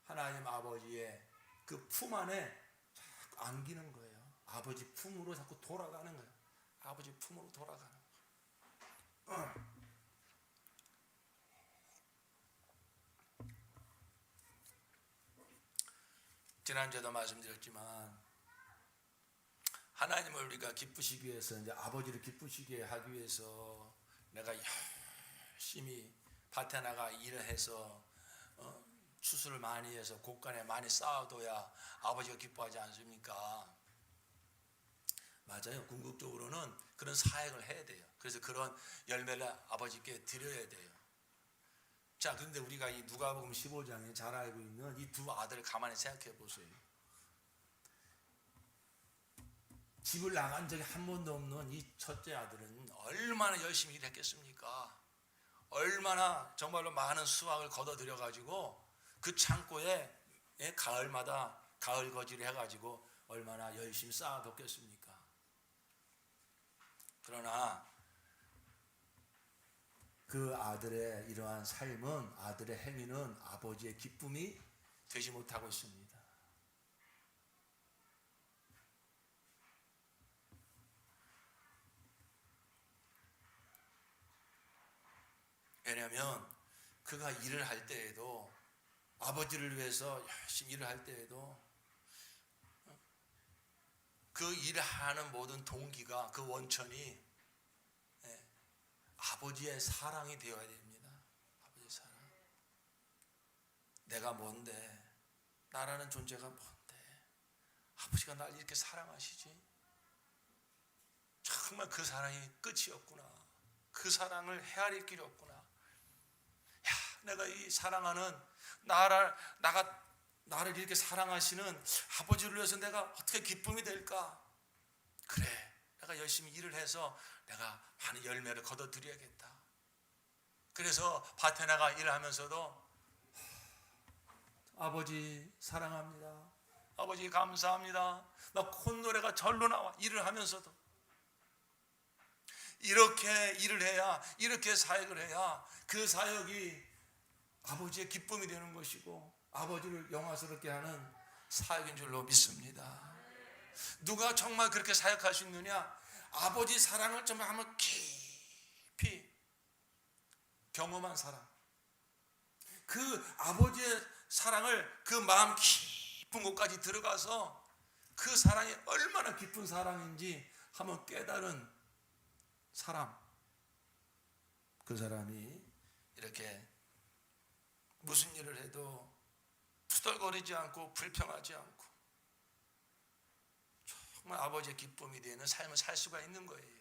하나님 아버지의 그 품 안에 자꾸 안기는 거예요. 아버지 품으로 자꾸 돌아가는 거예요. 아버지 품으로 돌아가는 거예요. 지난주에도 말씀드렸지만 하나님을 우리가 기쁘시기 위해서, 이제 아버지를 기쁘시게 하기 위해서 내가 열심히 밭에 나가 일을 해서 추수를 많이 해서 곡간에 많이 쌓아둬야 아버지가 기뻐하지 않습니까? 맞아요. 궁극적으로는 그런 사역을 해야 돼요. 그래서 그런 열매를 아버지께 드려야 돼요. 자, 그런데 우리가 이 누가복음 15장에 잘 알고 있는 이 두 아들을 가만히 생각해 보세요. 집을 나간 적이 한 번도 없는 이 첫째 아들은 얼마나 열심히 일했겠습니까? 얼마나 정말로 많은 수확을 거둬들여 가지고 그 창고에 가을마다 가을 거지를 해가지고 얼마나 열심히 쌓아뒀겠습니까? 그러나 그 아들의 이러한 삶은, 아들의 행위는 아버지의 기쁨이 되지 못하고 있습니다. 왜냐하면 그가 일을 할 때에도, 아버지를 위해서 열심히 일을 할 때에도 그 일을 하는 모든 동기가, 그 원천이 아버지의 사랑이 되어야 됩니다. 아버지의 사랑. 내가 뭔데, 나라는 존재가 뭔데 아버지가 날 이렇게 사랑하시지? 정말 그 사랑이 끝이 없구나. 그 사랑을 헤아릴 길이 없구나. 야, 내가 이 사랑하는 나를 이렇게 사랑하시는 아버지를 위해서 내가 어떻게 기쁨이 될까? 그래, 내가 열심히 일을 해서 내가 많은 열매를 거둬들여야겠다. 그래서 밭에 나가 일하면서도 아버지 사랑합니다. 아버지 감사합니다. 나 콧노래가 절로 나와. 일을 하면서도 이렇게 일을 해야, 이렇게 사역을 해야 그 사역이 아버지의 기쁨이 되는 것이고 아버지를 영화스럽게 하는 사역인 줄로 믿습니다. 누가 정말 그렇게 사역할 수 있느냐? 아버지 사랑을 정말 한번 깊이 경험한 사람, 그 아버지의 사랑을 그 마음 깊은 곳까지 들어가서 그 사랑이 얼마나 깊은 사랑인지 한번 깨달은 사람, 그 사람이 이렇게 무슨 일을 해도 투덜거리지 않고 불평하지 않고 정말 아버지의 기쁨이 되는 삶을 살 수가 있는 거예요.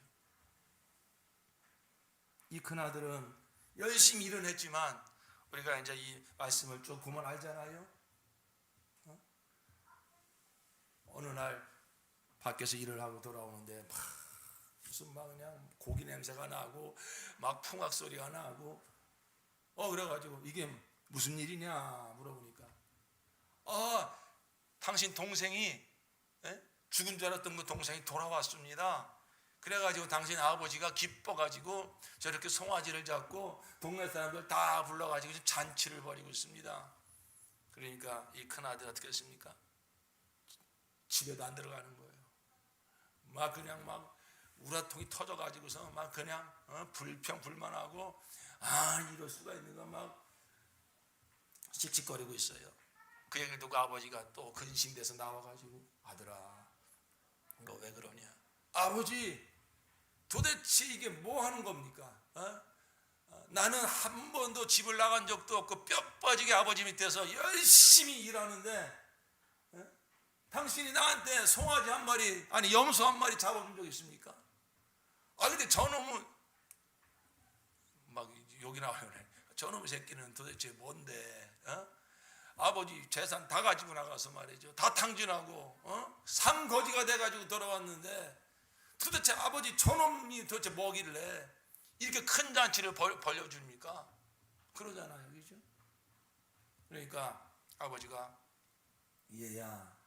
이 큰아들은 열심히 일은 했지만 우리가 이제 이 말씀을 쭉 보면 알잖아요. 어느 날 밖에서 일을 하고 돌아오는데 무슨 막 그냥 고기 냄새가 나고 막 풍악 소리가 나고 그래가지고 이게 무슨 일이냐 물어보니까 당신 동생이 죽은 줄 알았던 그 동생이 돌아왔습니다. 그래가지고 당신 아버지가 기뻐가지고 저렇게 송아지를 잡고 동네 사람들 다 불러가지고 지금 잔치를 벌이고 있습니다. 그러니까 이 큰아들 어떻게 했습니까? 집에도 안 들어가는 거예요. 막 그냥 막 우라통이 터져가지고서 막 그냥 불평불만하고 이럴 수가 있는가 막 씩씩거리고 있어요. 그 얘기를 듣고 아버지가 또 근심돼서 나와가지고 아들아 너 왜 그러냐? 아버지 도대체 이게 뭐 하는 겁니까? 나는 한 번도 집을 나간 적도 없고 뼈 빠지게 아버지 밑에서 열심히 일하는데 당신이 나한테 송아지 한 마리 아니 염소 한 마리 잡아준 적 있습니까? 근데 저놈은 막 욕이 나와요. 저놈의 새끼는 도대체 뭔데? 아버지 재산 다 가지고 나가서 말이죠. 다 탕진하고 산거지가 돼가지고 돌아왔는데 도대체 아버지 저놈이 도대체 뭐길래 이렇게 큰 잔치를 벌려줍니까? 그러잖아요, 그죠? 그러니까 아버지가 얘야,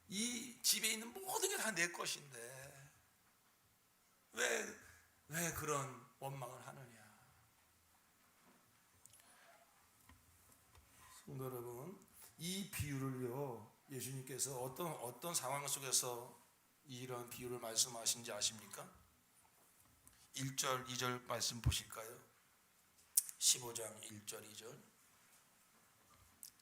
이 집에 있는 모든 게 다 내 것인데 왜 그런 원망을 하느냐? 성도 여러분, 이 비유를요 예수님께서 어떤 상황 속에서 이런 비유를 말씀하신지 아십니까? 1절 2절 말씀 보실까요? 15장 1절 2절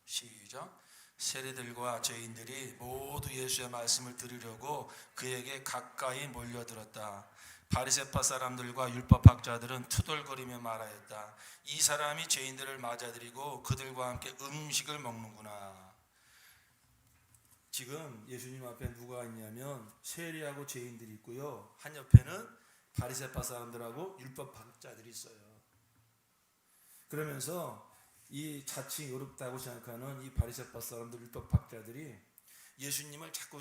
시작. 세리들과 죄인들이 모두 예수의 말씀을 들으려고 그에게 가까이 몰려들었다. 바리새파 사람들과 율법학자들은 투덜거리며 말하였다. 이 사람이 죄인들을 맞아들이고 그들과 함께 음식을 먹는구나. 지금 예수님 앞에 누가 있냐면 세리하고 죄인들이 있고요, 한 옆에는 바리새파 사람들하고 율법학자들이 있어요. 그러면서 이 자칭 의롭다고 생각하는 이 바리새파 사람들, 율법학자들이 예수님을 자꾸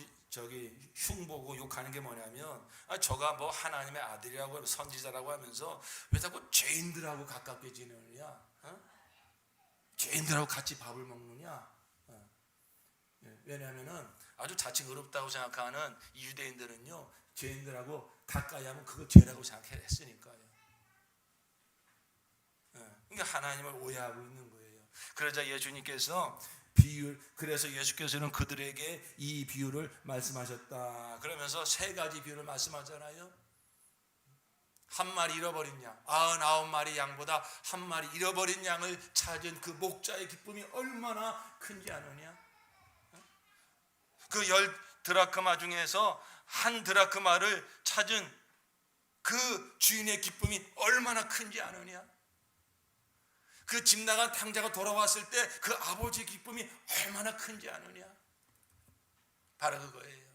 흉보고 욕하는 게 뭐냐면 저가 뭐 하나님의 아들이라고 선지자라고 하면서 왜 자꾸 죄인들하고 가깝게 지내느냐? 죄인들하고 같이 밥을 먹느냐? 왜냐하면은 아주 자칭 의롭다고 생각하는 이 유대인들은요 죄인들하고 가까이 하면 그걸 죄라고 생각했으니까요. 그러니까 하나님을 오해하고 있는 거예요. 그러자 예수님께서 그래서 예수께서는 그들에게 이 비유를 말씀하셨다. 그러면서 세 가지 비유를 말씀하잖아요. 한 마리 잃어버린 양, 99마리 양보다 한 마리 잃어버린 양을 찾은 그 목자의 기쁨이 얼마나 큰지 아느냐? 그 10드라크마 중에서 한 드라크마를 찾은 그 주인의 기쁨이 얼마나 큰지 아느냐? 그 집 나간 탕자가 돌아왔을 때 그 아버지의 기쁨이 얼마나 큰지 아느냐? 바로 그거예요.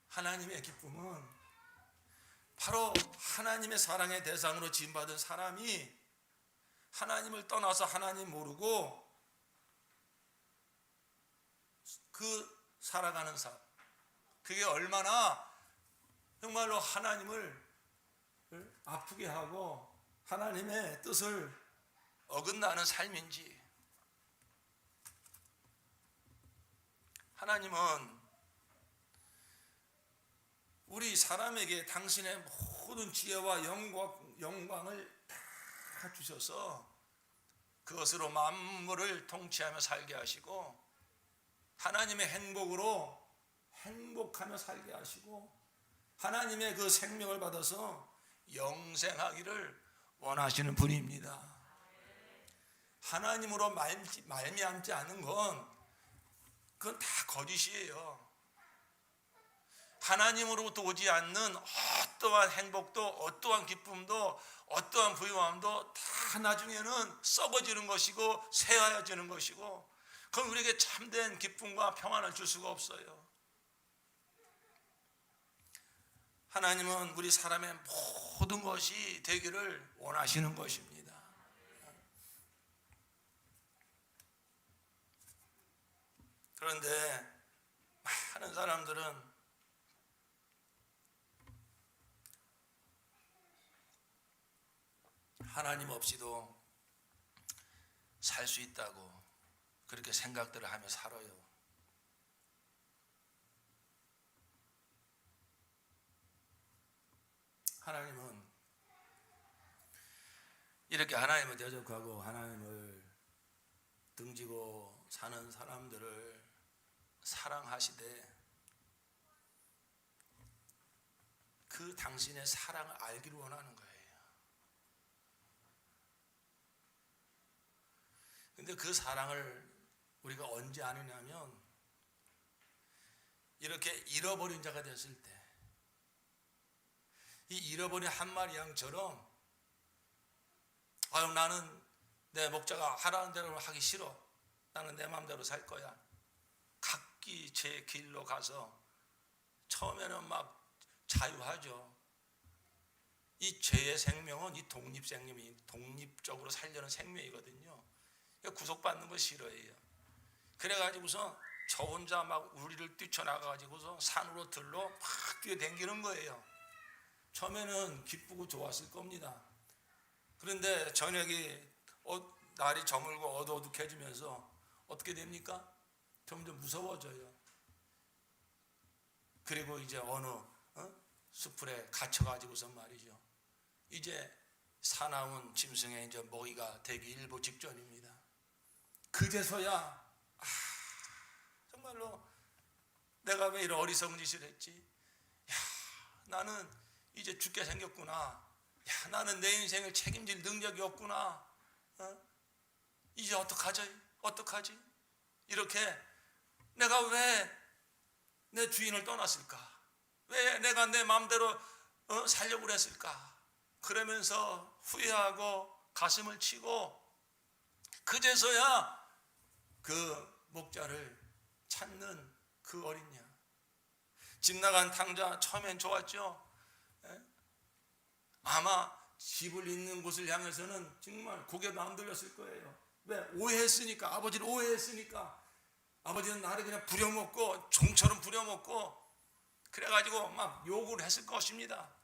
하나님의 기쁨은 바로 하나님의 사랑의 대상으로 지음받은 사람이 하나님을 떠나서 하나님 모르고 그 살아가는 삶, 그게 얼마나 정말로 하나님을 아프게 하고 하나님의 뜻을 어긋나는 삶인지. 하나님은 우리 사람에게 당신의 모든 지혜와 영광을 다 주셔서 그것으로 만물을 통치하며 살게 하시고 하나님의 행복으로 행복하며 살게 하시고 하나님의 그 생명을 받아서 영생하기를 원하시는 분입니다. 하나님으로 말미암지 않는 건 그건 다 거짓이에요. 하나님으로부터 오지 않는 어떠한 행복도 어떠한 기쁨도 어떠한 부유함도 다 나중에는 썩어지는 것이고 쇠하여지는 것이고 그건 우리에게 참된 기쁨과 평안을 줄 수가 없어요. 하나님은 우리 사람의 모든 것이 되기를 원하시는 것입니다. 그런데 많은 사람들은 하나님 없이도 살 수 있다고 그렇게 생각들을 하며 살아요. 하나님은 이렇게 하나님을 대적하고 하나님을 등지고 사는 사람들을 사랑하시되 그 당신의 사랑을 알기를 원하는 거예요. 근데 그 사랑을 우리가 언제 아느냐면 이렇게 잃어버린 자가 됐을 때, 이 잃어버린 한 마리 양처럼 아유 나는 내 목자가 하라는 대로 하기 싫어, 나는 내 마음대로 살 거야, 각기 제 길로 가서 처음에는 막 자유하죠. 이 죄의 생명은 이 독립생명이 독립적으로 살려는 생명이거든요. 구속받는 거 싫어해요. 그래가지고서 저 혼자 막 우리를 뛰쳐나가가지고서 산으로 들로 막 뛰어댕기는 거예요. 처음에는 기쁘고 좋았을 겁니다. 그런데 저녁이 날이 저물고 어두어둑해지면서 어떻게 됩니까? 점점 무서워져요. 그리고 이제 어느 숲풀에 갇혀가지고서 말이죠, 이제 사나운 짐승의 이제 먹이가 되기 일보 직전입니다. 그제서야 정말로 내가 왜 이런 어리석은 짓을 했지? 야, 나는 이제 죽게 생겼구나. 야, 나는 내 인생을 책임질 능력이 없구나. 이제 어떡하지? 이렇게 내가 왜 내 주인을 떠났을까? 왜 내가 내 마음대로 살려고 그랬을까? 그러면서 후회하고 가슴을 치고 그제서야 그 목자를 찾는 그 어린 양. 집 나간 탕자 처음엔 좋았죠. 아마 집을 있는 곳을 향해서는 정말 고개도 안 들렸을 거예요. 왜? 오해했으니까. 아버지를 오해했으니까. 아버지는 나를 그냥 부려먹고 종처럼 부려먹고 그래가지고 막 욕을 했을 것입니다.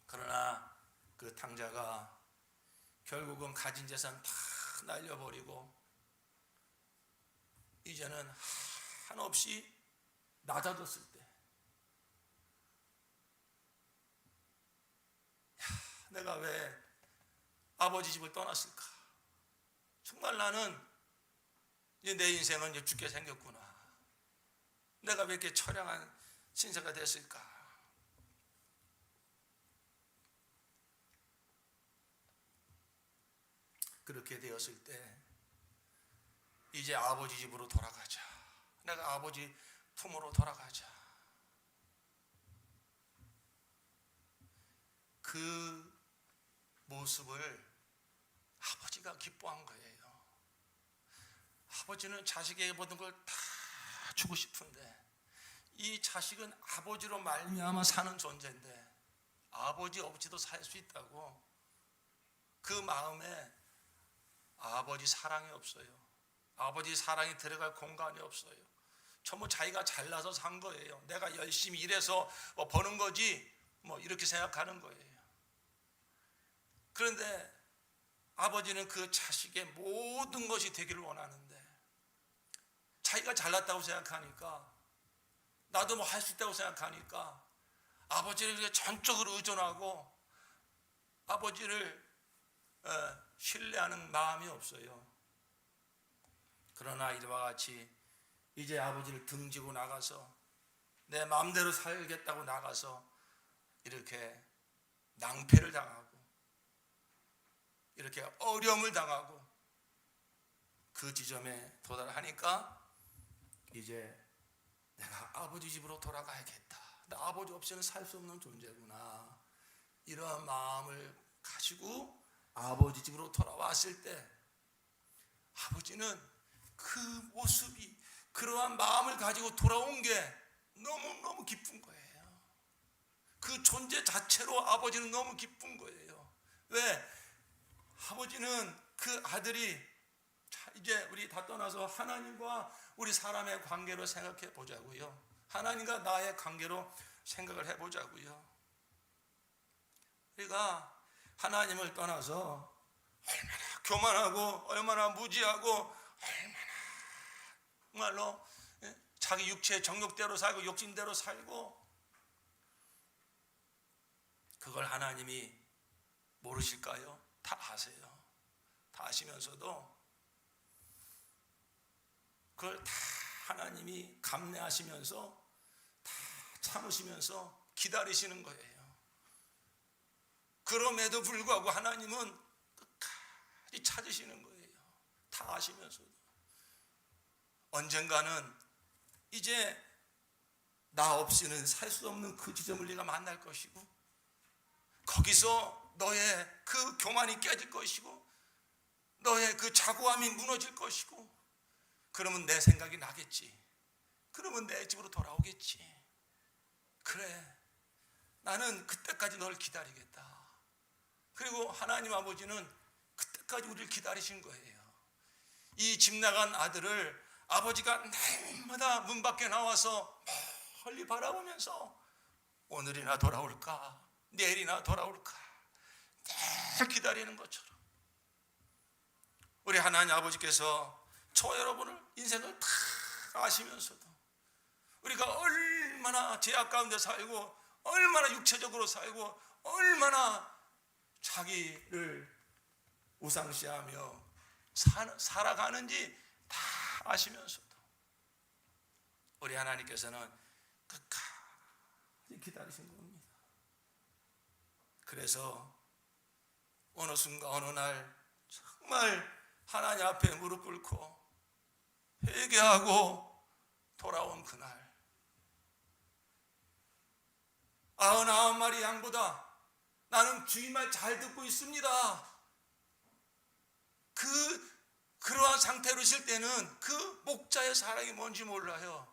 그러나 그 탕자가 결국은 가진 재산 다 날려버리고 이제는 한없이 낮아졌을 때, 내가 왜 아버지 집을 떠났을까? 정말 나는 이제 내 인생은 이제 죽게 생겼구나. 내가 왜 이렇게 처량한 신세가 됐을까? 그렇게 되었을 때 이제 아버지 집으로 돌아가자. 내가 아버지 품으로 돌아가자. 그 모습을 아버지가 기뻐한 거예요. 아버지는 자식에게 모든 걸 다 주고 싶은데 이 자식은 아버지로 말미암아 사는 존재인데 아버지 없이도 살 수 있다고 그 마음에 아버지 사랑이 없어요. 아버지 사랑이 들어갈 공간이 없어요. 전부 자기가 잘나서 산 거예요. 내가 열심히 일해서 버는 거지 뭐 이렇게 생각하는 거예요. 그런데 아버지는 그 자식의 모든 것이 되기를 원하는데 자기가 잘났다고 생각하니까 나도 뭐 할 수 있다고 생각하니까 아버지를 전적으로 의존하고 아버지를 신뢰하는 마음이 없어요. 그러나 이와 같이 이제 아버지를 등지고 나가서 내 마음대로 살겠다고 나가서 이렇게 낭패를 당하고 이렇게 어려움을 당하고 그 지점에 도달하니까 이제 내가 아버지 집으로 돌아가야겠다. 나 아버지 없이는 살 수 없는 존재구나. 이러한 마음을 가지고 아버지 집으로 돌아왔을 때 아버지는 그 모습이 그러한 마음을 가지고 돌아온 게 너무너무 기쁜 거예요. 그 존재 자체로 아버지는 너무 기쁜 거예요. 왜? 아버지는 그 아들이 이제 우리 다 떠나서 하나님과 우리 사람의 관계로 생각해 보자고요. 하나님과 나의 관계로 생각을 해보자고요. 우리가 하나님을 떠나서 얼마나 교만하고 얼마나 무지하고 얼마나 정말로 자기 육체의 정욕대로 살고 욕심대로 살고 그걸 하나님이 모르실까요? 다 아세요. 다 아시면서도 그걸 다 하나님이 감내하시면서 다 참으시면서 기다리시는 거예요. 그럼에도 불구하고 하나님은 끝까지 찾으시는 거예요. 다 아시면서도. 언젠가는 이제 나 없이는 살 수 없는 그 지점을 네가 만날 것이고, 거기서 너의 그 교만이 깨질 것이고, 너의 그 자고함이 무너질 것이고, 그러면 내 생각이 나겠지. 그러면 내 집으로 돌아오겠지. 그래, 나는 그때까지 너를 기다리겠다. 그리고 하나님 아버지는 그때까지 우리를 기다리신 거예요. 이 집 나간 아들을 아버지가 날마다 문 밖에 나와서 멀리 바라보면서 오늘이나 돌아올까, 내일이나 돌아올까 늘 기다리는 것처럼, 우리 하나님 아버지께서 저와 여러분을 인생을 다 아시면서도 우리가 얼마나 죄악 가운데 살고, 얼마나 육체적으로 살고, 얼마나 자기를 우상시하며 살아가는지 다 아시면서도 우리 하나님께서는 끝까지 기다리신 겁니다. 그래서 어느 순간 어느 날 정말 하나님 앞에 무릎 꿇고 회개하고 돌아온 그날, 99마리 양보다 나는 주의 말 잘 듣고 있습니다. 그러한 상태로 있을 때는 그 목자의 사랑이 뭔지 몰라요.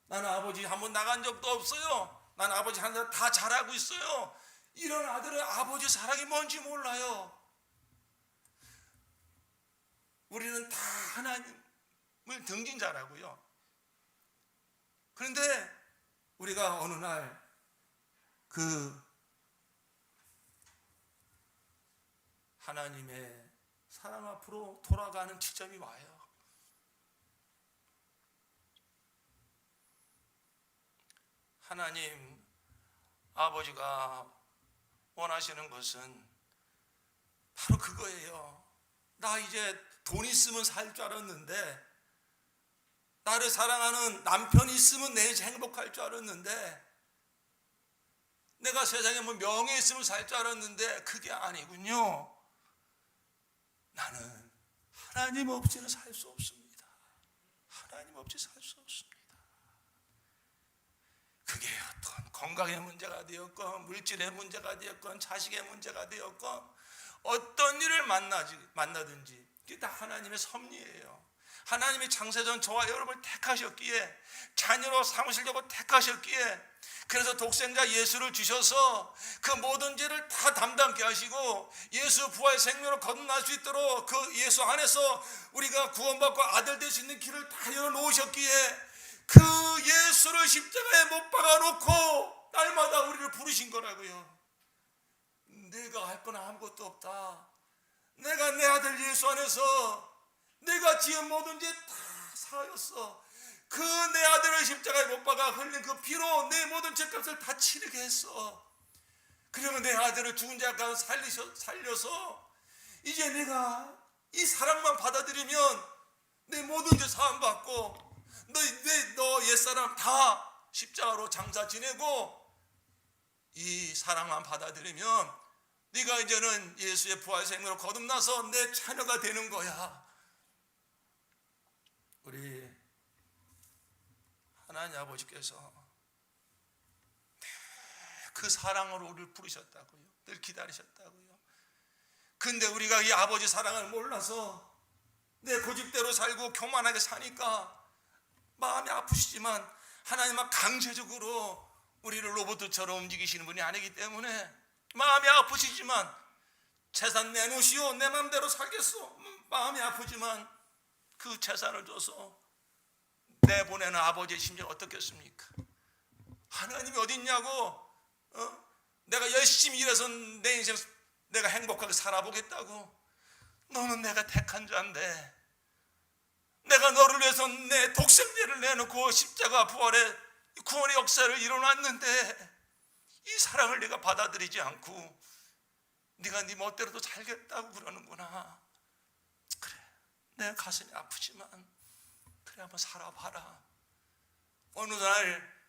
나는 아버지 한번 나간 적도 없어요. 나는 아버지 하는 대로 다 잘하고 있어요. 이런 아들은 아버지 사랑이 뭔지 몰라요. 우리는 다 하나님을 등진 자라고요. 그런데 우리가 어느 날 그 하나님의 사랑 앞으로 돌아가는 지점이 와요. 하나님 아버지가 원하시는 것은 바로 그거예요. 나 이제 돈 있으면 살 줄 알았는데, 나를 사랑하는 남편이 있으면 내 인생 행복할 줄 알았는데, 내가 세상에 뭐 명예 있으면 살 줄 알았는데 그게 아니군요. 나는 하나님 없이는 살 수 없습니다. 하나님 없이 살 수 없습니다. 그게 어떤 건강의 문제가 되었건, 물질의 문제가 되었건, 자식의 문제가 되었건, 어떤 일을 만나든지 그게 다 하나님의 섭리예요. 하나님이 창세전 저와 여러분을 택하셨기에, 자녀로 삼으시려고 택하셨기에, 그래서 독생자 예수를 주셔서 그 모든 죄를 다 담당케 하시고, 예수 부활 생명으로 거듭날 수 있도록 그 예수 안에서 우리가 구원받고 아들 될 수 있는 길을 다 열어놓으셨기에, 그 예수를 십자가에 못 박아놓고 날마다 우리를 부르신 거라고요. 내가 할 건 아무것도 없다. 내가 내 아들 예수 안에서 내가 지은 모든 죄 다 사하였어. 그 내 아들을 십자가에 못 박아 흘린 그 피로 내 모든 죄값을 다 치르게 했어. 그러면 내 아들을 죽은 자 가운데 살려서 이제 내가 이 사랑만 받아들이면 내 모든 죄 사함 받고, 너 옛사람 다 십자가로 장사 지내고 이 사랑만 받아들이면 네가 이제는 예수의 부활 생명으로 거듭나서 내 자녀가 되는 거야. 우리 하나님 아버지께서 그 사랑으로 우리를 부르셨다고요. 늘 기다리셨다고요. 근데 우리가 이 아버지 사랑을 몰라서 내 고집대로 살고 교만하게 사니까 마음이 아프시지만, 하나님은 강제적으로 우리를 로봇처럼 움직이시는 분이 아니기 때문에 마음이 아프시지만, 재산 내놓으시오, 내 마음대로 살겠소, 마음이 아프지만 그 재산을 줘서 내보내는 아버지의 심정이 어떻겠습니까? 하나님이 어디 있냐고, 내가 열심히 일해서 내 인생 내가 행복하게 살아보겠다고. 너는 내가 택한 자인데, 내가 너를 위해서 내 독생자를 내놓고 십자가 부활의 구원의 역사를 이뤄놨는데 이 사랑을 네가 받아들이지 않고 네가 네 멋대로도 살겠다고 그러는구나. 그래, 내 가슴이 아프지만 그래, 한번 살아봐라. 어느 날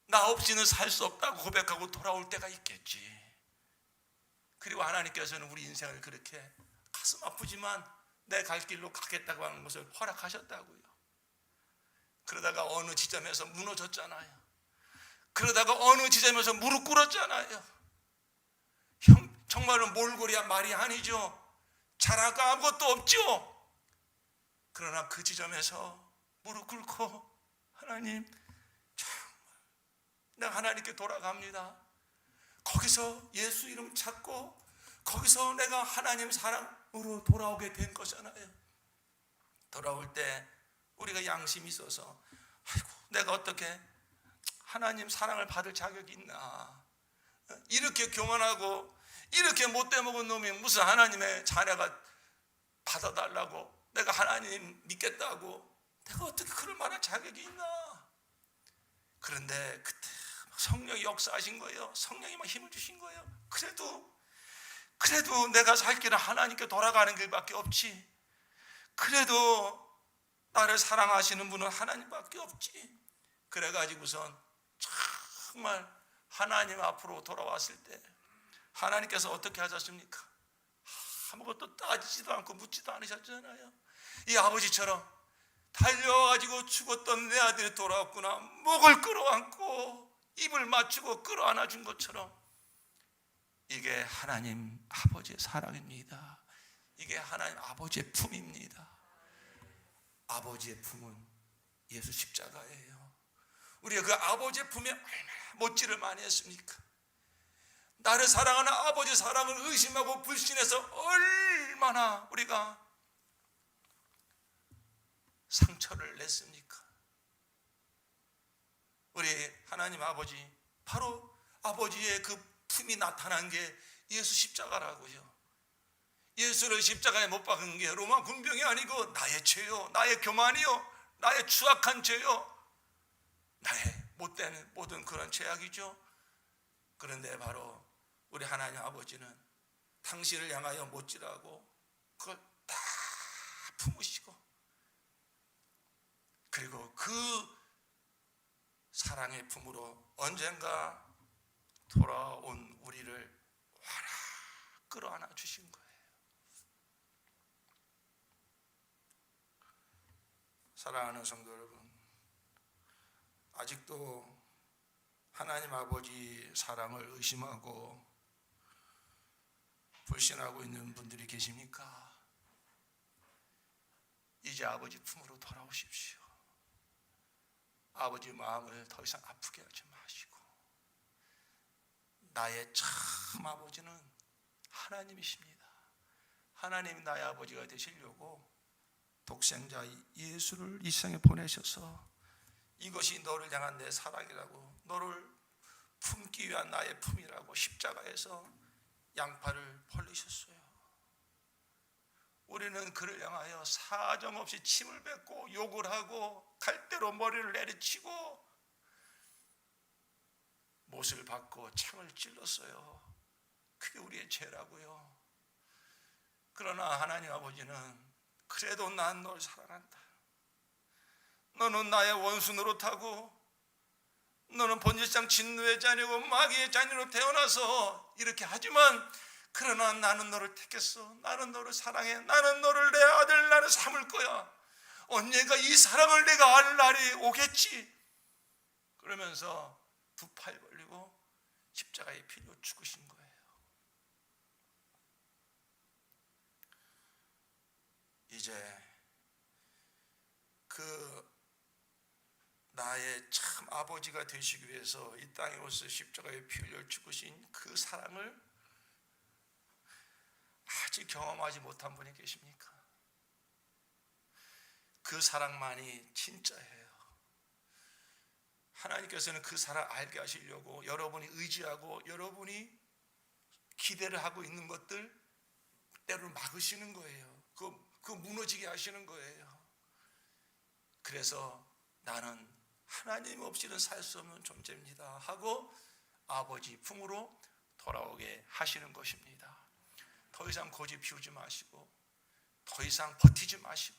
나 없이는 살 수 없다고 고백하고 돌아올 때가 있겠지. 그리고 하나님께서는 우리 인생을 그렇게 가슴 아프지만 내 갈 길로 가겠다고 하는 것을 허락하셨다고요. 그러다가 어느 지점에서 무너졌잖아요. 그러다가 어느 지점에서 무릎 꿇었잖아요. 정말로 몰골이야 말이 아니죠. 잘할 거 아무것도 없죠. 그러나 그 지점에서 무릎 꿇고 하나님, 정말 내가 하나님께 돌아갑니다. 거기서 예수 이름 찾고 거기서 내가 하나님 사랑으로 돌아오게 된 거잖아요. 돌아올 때 우리가 양심이 있어서 아이고 내가 어떻게 하나님 사랑을 받을 자격이 있나, 이렇게 교만하고 이렇게 못돼 먹은 놈이 무슨 하나님의 자녀가 받아달라고, 내가 하나님 믿겠다고 내가 어떻게 그럴 만한 자격이 있나. 그런데 그때 성령이 역사하신 거예요. 성령이 막 힘을 주신 거예요. 그래도 내가 살 길은 하나님께 돌아가는 길밖에 없지. 그래도 나를 사랑하시는 분은 하나님밖에 없지. 그래가지고선 정말 하나님 앞으로 돌아왔을 때 하나님께서 어떻게 하셨습니까? 아무것도 따지지도 않고 묻지도 않으셨잖아요. 이 아버지처럼 달려가지고 죽었던 내 아들이 돌아왔구나, 목을 끌어안고 입을 맞추고 끌어안아 준 것처럼, 이게 하나님 아버지의 사랑입니다. 이게 하나님 아버지의 품입니다. 아버지의 품은 예수 십자가예요. 우리가 그 아버지의 품에 얼마나 못질을 많이 했습니까? 나를 사랑하는 아버지 사랑을 의심하고 불신해서 얼마나 우리가 상처를 냈습니까? 우리 하나님 아버지, 바로 아버지의 그 품이 나타난 게 예수 십자가라고요. 예수를 십자가에 못 박은 게 로마 군병이 아니고 나의 죄요, 나의 교만이요, 나의 추악한 죄요, 나의 못된 모든 그런 죄악이죠. 그런데 바로 우리 하나님 아버지는 당신을 향하여 못질하고 그걸 다 품으시고, 그리고 그 사랑의 품으로 언젠가 돌아온 우리를 와라 끌어안아 주신 거예요. 사랑하는 성도 여러분, 아직도 하나님 아버지 사랑을 의심하고 불신하고 있는 분들이 계십니까? 이제 아버지 품으로 돌아오십시오. 아버지 마음을 더 이상 아프게 하지 마시고, 나의 참 아버지는 하나님이십니다. 하나님이 나의 아버지가 되시려고 독생자 예수를 이 세상에 보내셔서 이것이 너를 향한 내 사랑이라고, 너를 품기 위한 나의 품이라고 십자가에서 양팔을 벌리셨어요. 우리는 그를 향하여 사정없이 침을 뱉고 욕을 하고 갈대로 머리를 내리치고 못을 받고 창을 찔렀어요. 그게 우리의 죄라고요. 그러나 하나님 아버지는 그래도 난 널 사랑한다. 너는 나의 원수 노릇하고 너는 번제장 진노의 자녀고 마귀의 자녀로 태어나서 이렇게 하지만, 그러나 나는 너를 택했어. 나는 너를 사랑해. 나는 너를 내 아들, 나는 삼을 거야. 언젠가 이 사랑을 내가 알 날이 오겠지. 그러면서 두 팔 벌리고 십자가에 피로 죽으신 거예요. 이제 그 나의 참 아버지가 되시기 위해서 이 땅에 오셔서 십자가에 피 흘려 죽으신 그 사랑을 아직 경험하지 못한 분이 계십니까? 그 사랑만이 진짜예요. 하나님께서는 그 사랑 알게 하시려고 여러분이 의지하고 여러분이 기대를 하고 있는 것들 때로 막으시는 거예요. 그 무너지게 하시는 거예요. 그래서 나는 하나님 없이는 살 수 없는 존재입니다 하고 아버지 품으로 돌아오게 하시는 것입니다. 더 이상 고집 피우지 마시고, 더 이상 버티지 마시고,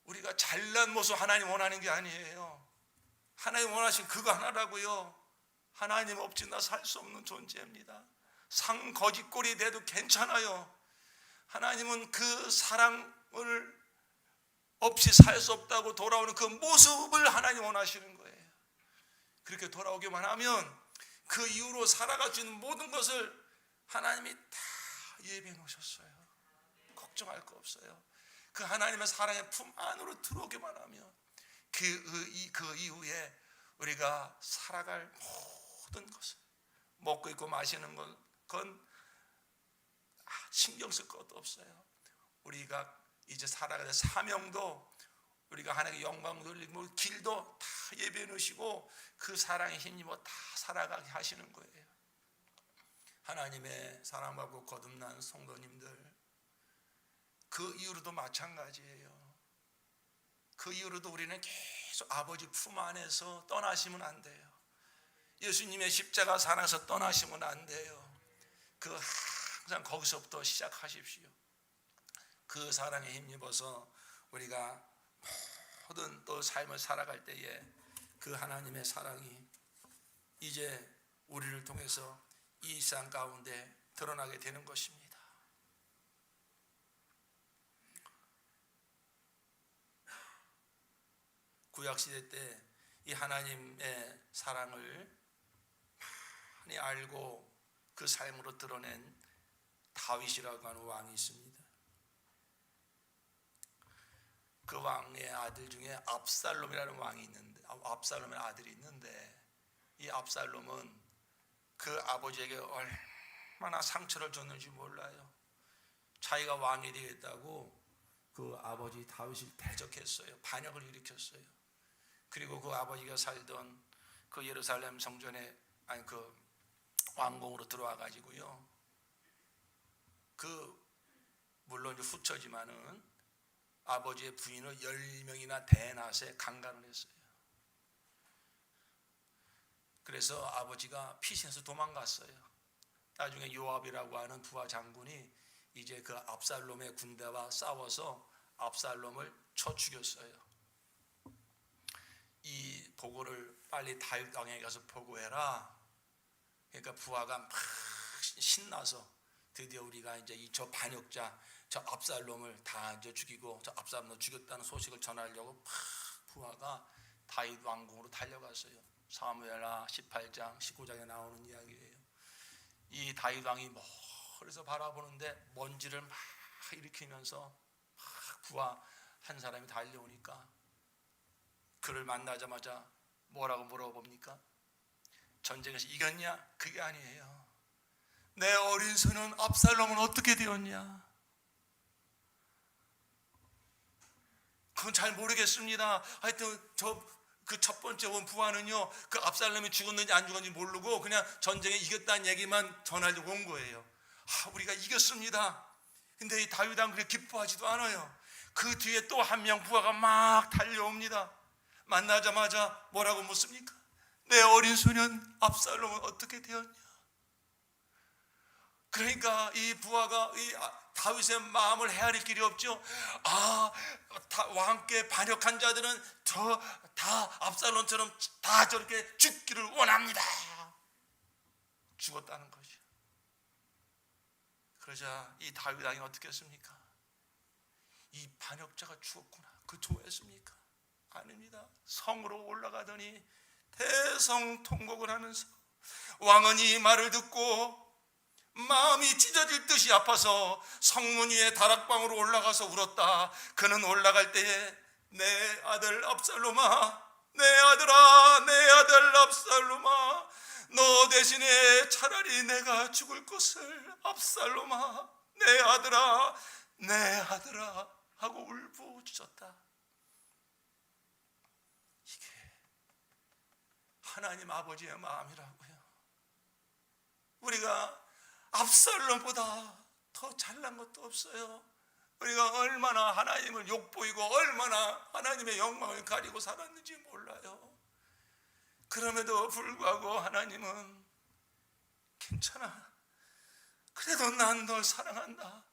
우리가 잘난 모습 하나님 원하는 게 아니에요. 하나님 원하신 그거 하나라고요. 하나님 없이 나 살 수 없는 존재입니다. 상 거짓골이 돼도 괜찮아요. 하나님은 그 사랑을 없이 살 수 없다고 돌아오는 그 모습을 하나님 원하시는 거예요. 그렇게 돌아오기만 하면 그 이후로 살아갈 수 있는 모든 것을 하나님이 다 예비해 놓으셨어요. 걱정할 거 없어요. 그 하나님의 사랑의 품 안으로 들어오기만 하면 그 이후에 우리가 살아갈 모든 것을, 먹고 있고 마시는 건 신경 쓸 것도 없어요. 우리가 이제 살아가는 사명도 우리가 하나님의 영광 돌리고 길도 다 예비해 놓으시고 그 사랑에 힘입어 다 살아가게 하시는 거예요. 하나님의 사랑받고 거듭난 성도님들, 그 이후로도 마찬가지예요. 그 이후로도 우리는 계속 아버지 품 안에서 떠나시면 안 돼요. 예수님의 십자가 사랑에서 떠나시면 안 돼요. 그 항상 거기서부터 시작하십시오. 그 사랑에 힘입어서 우리가 모든 또 삶을 살아갈 때에 그 하나님의 사랑이 이제 우리를 통해서 이 세상 가운데 드러나게 되는 것입니다. 구약시대 때 이 하나님의 사랑을 많이 알고 그 삶으로 드러낸 다윗이라고 하는 왕이 있습니다. 그 왕의 아들 중에 압살롬이라는 왕이 있는데, 압살롬의 아들이 있는데, 이 압살롬은 그 아버지에게 얼마나 상처를 줬는지 몰라요. 자기가 왕이 되겠다고 그 아버지 다윗을 대적했어요. 반역을 일으켰어요. 그리고 그 아버지가 살던 그 예루살렘 성전에, 아니 그 왕궁으로 들어와 가지고요, 물론 이제 후처지만은 아버지의 부인을 10명이나 대낮에 강간을 했어요. 그래서 아버지가 피신해서 도망갔어요. 나중에 요압이라고 하는 부하 장군이 이제 그 압살롬의 군대와 싸워서 압살롬을 쳐 죽였어요. 이 보고를 빨리 다윗 왕에게 가서 보고해라. 그러니까 부하가 막 신나서 드디어 우리가 이제 저 반역자, 저 압살롬을 다 이제 죽이고 저 압살롬을 죽였다는 소식을 전하려고 부하가 다윗 왕궁으로 달려갔어요. 사무엘하 18장 19장에 나오는 이야기예요. 이 다윗 왕이 멀리서 바라보는데 먼지를 막 일으키면서 막 부하 한 사람이 달려오니까 그를 만나자마자 뭐라고 물어봅니까? 전쟁에서 이겼냐? 그게 아니에요. 내 어린 손은 압살롬은 어떻게 되었냐? 그건 잘 모르겠습니다. 하여튼 그 첫 번째 온 부하는요, 그 압살롬이 죽었는지 안 죽었는지 모르고 그냥 전쟁에 이겼다는 얘기만 전하려고 온 거예요. 우리가 이겼습니다. 근데 이 다윗 왕 그렇게 기뻐하지도 않아요. 그 뒤에 또 한 명 부하가 막 달려옵니다. 만나자마자 뭐라고 묻습니까? 내 어린 소년 압살롬은 어떻게 되었냐? 그러니까 이 부하가 이 다윗의 마음을 헤아릴 길이 없죠. 왕께 반역한 자들은 다 압살롬처럼 다 저렇게 죽기를 원합니다. 죽었다는 거죠. 그러자 이 다윗 왕이 어떻게 했습니까? 이 반역자가 죽었구나. 그 좋아했습니까? 아닙니다. 성으로 올라가더니 대성통곡을 하면서 왕은 이 말을 듣고 마음이 찢어질 듯이 아파서 성문 위에 다락방으로 올라가서 울었다. 그는 올라갈 때에 내 아들 압살롬아, 내 아들아, 내 아들 압살롬아, 너 대신에 차라리 내가 죽을 것을 압살롬아, 내 아들아, 내 아들아 하고 울부짖었다. 이게 하나님 아버지의 마음이라고요. 우리가 압살롬보다 더 잘난 것도 없어요. 우리가 얼마나 하나님을 욕보이고 얼마나 하나님의 영광을 가리고 살았는지 몰라요. 그럼에도 불구하고 하나님은 괜찮아. 그래도 난 널 사랑한다.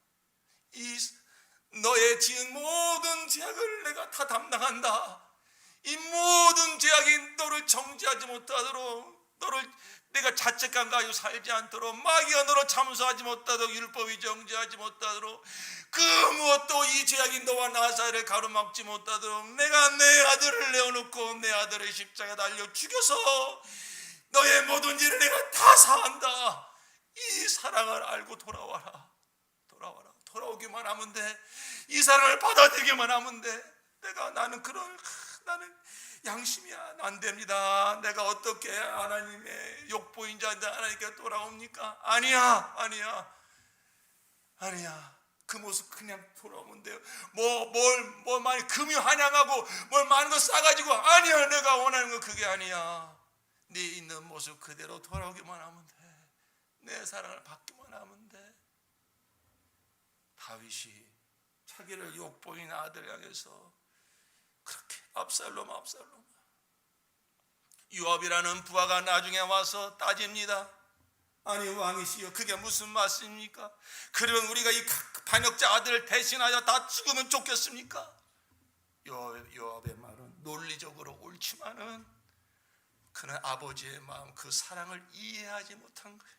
너의 지은 모든 죄악을 내가 다 담당한다. 이 모든 죄악이 너를 정죄하지 못하도록, 너를 내가 자책감 가지고 살지 않도록, 마귀가 너를 참소하지 못하도록, 율법이 정죄하지 못하도록, 그 무엇도 이 죄악이 너와 나 사이를 가로막지 못하도록 내가 내 아들을 내어놓고 내 아들의 십자가에 달려 죽여서 너의 모든 죄를 내가 다 사한다. 이 사랑을 알고 돌아와라. 돌아오기만 하면 돼. 이 사랑을 받아들이기만 하면 돼. 나는 양심이 안 됩니다. 내가 어떻게 하나님의 욕보인 자인데 하나님께 돌아옵니까? 아니야. 그 모습 그냥 돌아오면 돼요. 뭘 많이 금이 환영하고 뭘 많은 거 싸가지고, 아니야, 내가 원하는 건 그게 아니야. 네 있는 모습 그대로 돌아오기만 하면 돼. 내 사랑을 받기만 하면 돼. 다윗이 자기를 욕보인 아들 향해서 그렇게 압살롬 요압이라는 부하가 나중에 와서 따집니다. 아니 왕이시여, 그게 무슨 말씀입니까? 그러면 우리가 이 반역자 아들을 대신하여 다 죽으면 좋겠습니까? 요압의 말은 논리적으로 옳지만은 그는 아버지의 마음, 그 사랑을 이해하지 못한 거예요.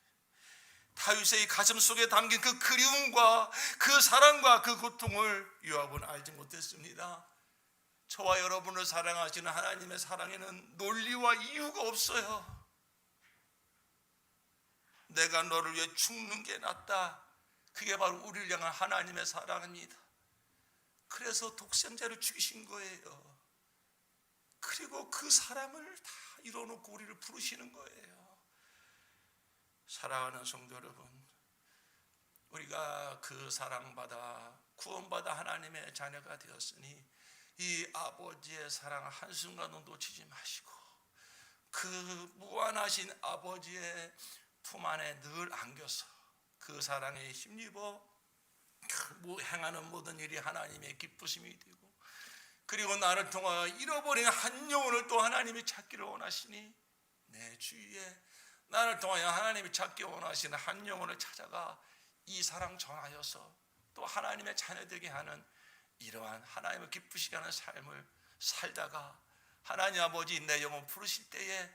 다윗의 가슴 속에 담긴 그 그리움과 그 사랑과 그 고통을 요압은 알지 못했습니다. 저와 여러분을 사랑하시는 하나님의 사랑에는 논리와 이유가 없어요. 내가 너를 위해 죽는 게 낫다. 그게 바로 우리를 향한 하나님의 사랑입니다. 그래서 독생자를 죽이신 거예요. 그리고 그 사랑을 다 이뤄놓고 우리를 부르시는 거예요. 사랑하는 성도 여러분, 우리가 그 사랑받아 구원받아 하나님의 자녀가 되었으니 이 아버지의 사랑을 한순간도 놓치지 마시고 그 무한하신 아버지의 품 안에 늘 안겨서 그 사랑에 힘입어 행하는 모든 일이 하나님의 기쁘심이 되고, 그리고 나를 통하여 잃어버린 한 영혼을 또 하나님이 찾기를 원하시니 내 주위에 나를 통하여 하나님이 찾기 원하시는 한 영혼을 찾아가 이 사랑 전하여서 또 하나님의 자녀되게 하는 이러한 하나님을 기쁘시게 하는 삶을 살다가 하나님 아버지 내 영혼 부르실 때에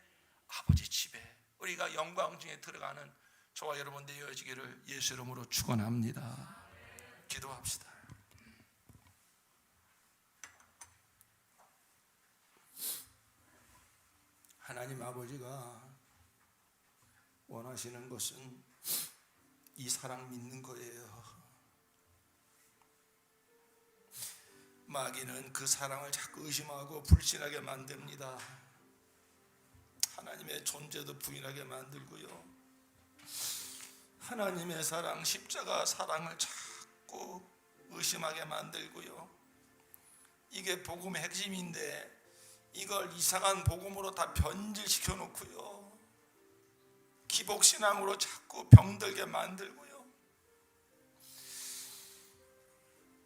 아버지 집에 우리가 영광 중에 들어가는 저와 여러분 되어지기를 예수 이름으로 축원합니다. 기도합시다. 하나님 아버지가 원하시는 것은 이 사랑 믿는 거예요. 마귀는 그 사랑을 자꾸 의심하고 불신하게 만듭니다. 하나님의 존재도 부인하게 만들고요. 하나님의 사랑, 십자가 사랑을 자꾸 의심하게 만들고요. 이게 복음의 핵심인데 이걸 이상한 복음으로 다 변질시켜 놓고요. 기복신앙으로 자꾸 병들게 만들고요.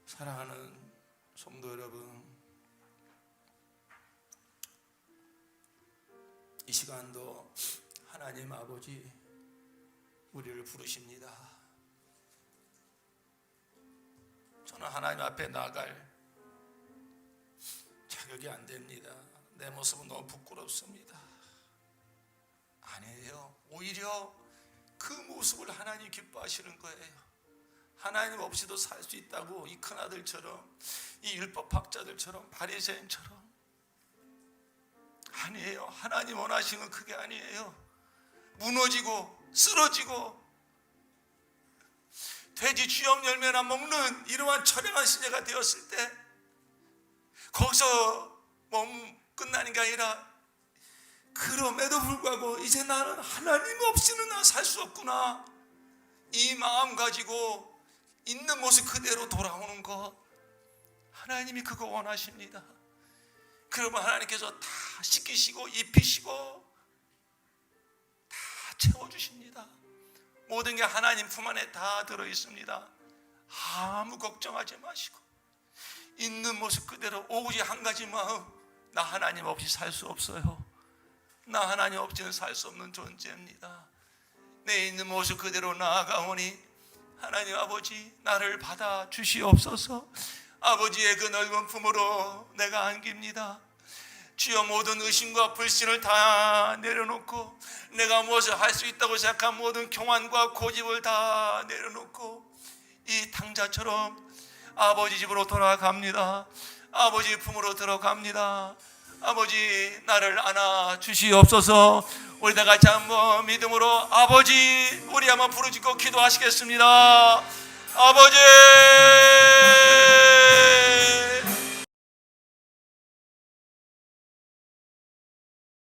사랑하는 성도 여러분, 이 시간도 하나님 아버지 우리를 부르십니다. 저는 하나님 앞에 나갈 자격이 안 됩니다. 내 모습은 너무 부끄럽습니다. 아니에요. 오히려 그 모습을 하나님 기뻐하시는 거예요. 하나님 없이도 살 수 있다고 이 큰아들처럼, 이 율법학자들처럼, 바리새인처럼. 아니에요. 하나님 원하시는 건 그게 아니에요. 무너지고 쓰러지고 돼지 쥐염 열매나 먹는 이러한 처량한 시대가 되었을 때 거기서 끝나는 게 아니라, 그럼에도 불구하고 이제 나는 하나님 없이는 나 살 수 없구나, 이 마음 가지고 있는 모습 그대로 돌아오는 것, 하나님이 그거 원하십니다. 그러면 하나님께서 다 씻기시고 입히시고 다 채워주십니다. 모든 게 하나님 품 안에 다 들어있습니다. 아무 걱정하지 마시고 있는 모습 그대로 오직 한 가지 마음, 나 하나님 없이 살 수 없어요. 나 하나님 없이는 살 수 없는 존재입니다. 내 있는 모습 그대로 나아가오니 하나님 아버지 나를 받아 주시옵소서. 아버지의 그 넓은 품으로 내가 안깁니다. 주여 모든 의심과 불신을 다 내려놓고 내가 무엇을 할 수 있다고 생각한 모든 교만과 고집을 다 내려놓고 이 탕자처럼 아버지 집으로 돌아갑니다. 아버지 품으로 들어갑니다. 아버지 나를 안아 주시옵소서. 우리 다 같이 한번 믿음으로 아버지 우리 한번 부르짖고 기도하시겠습니다. 아버지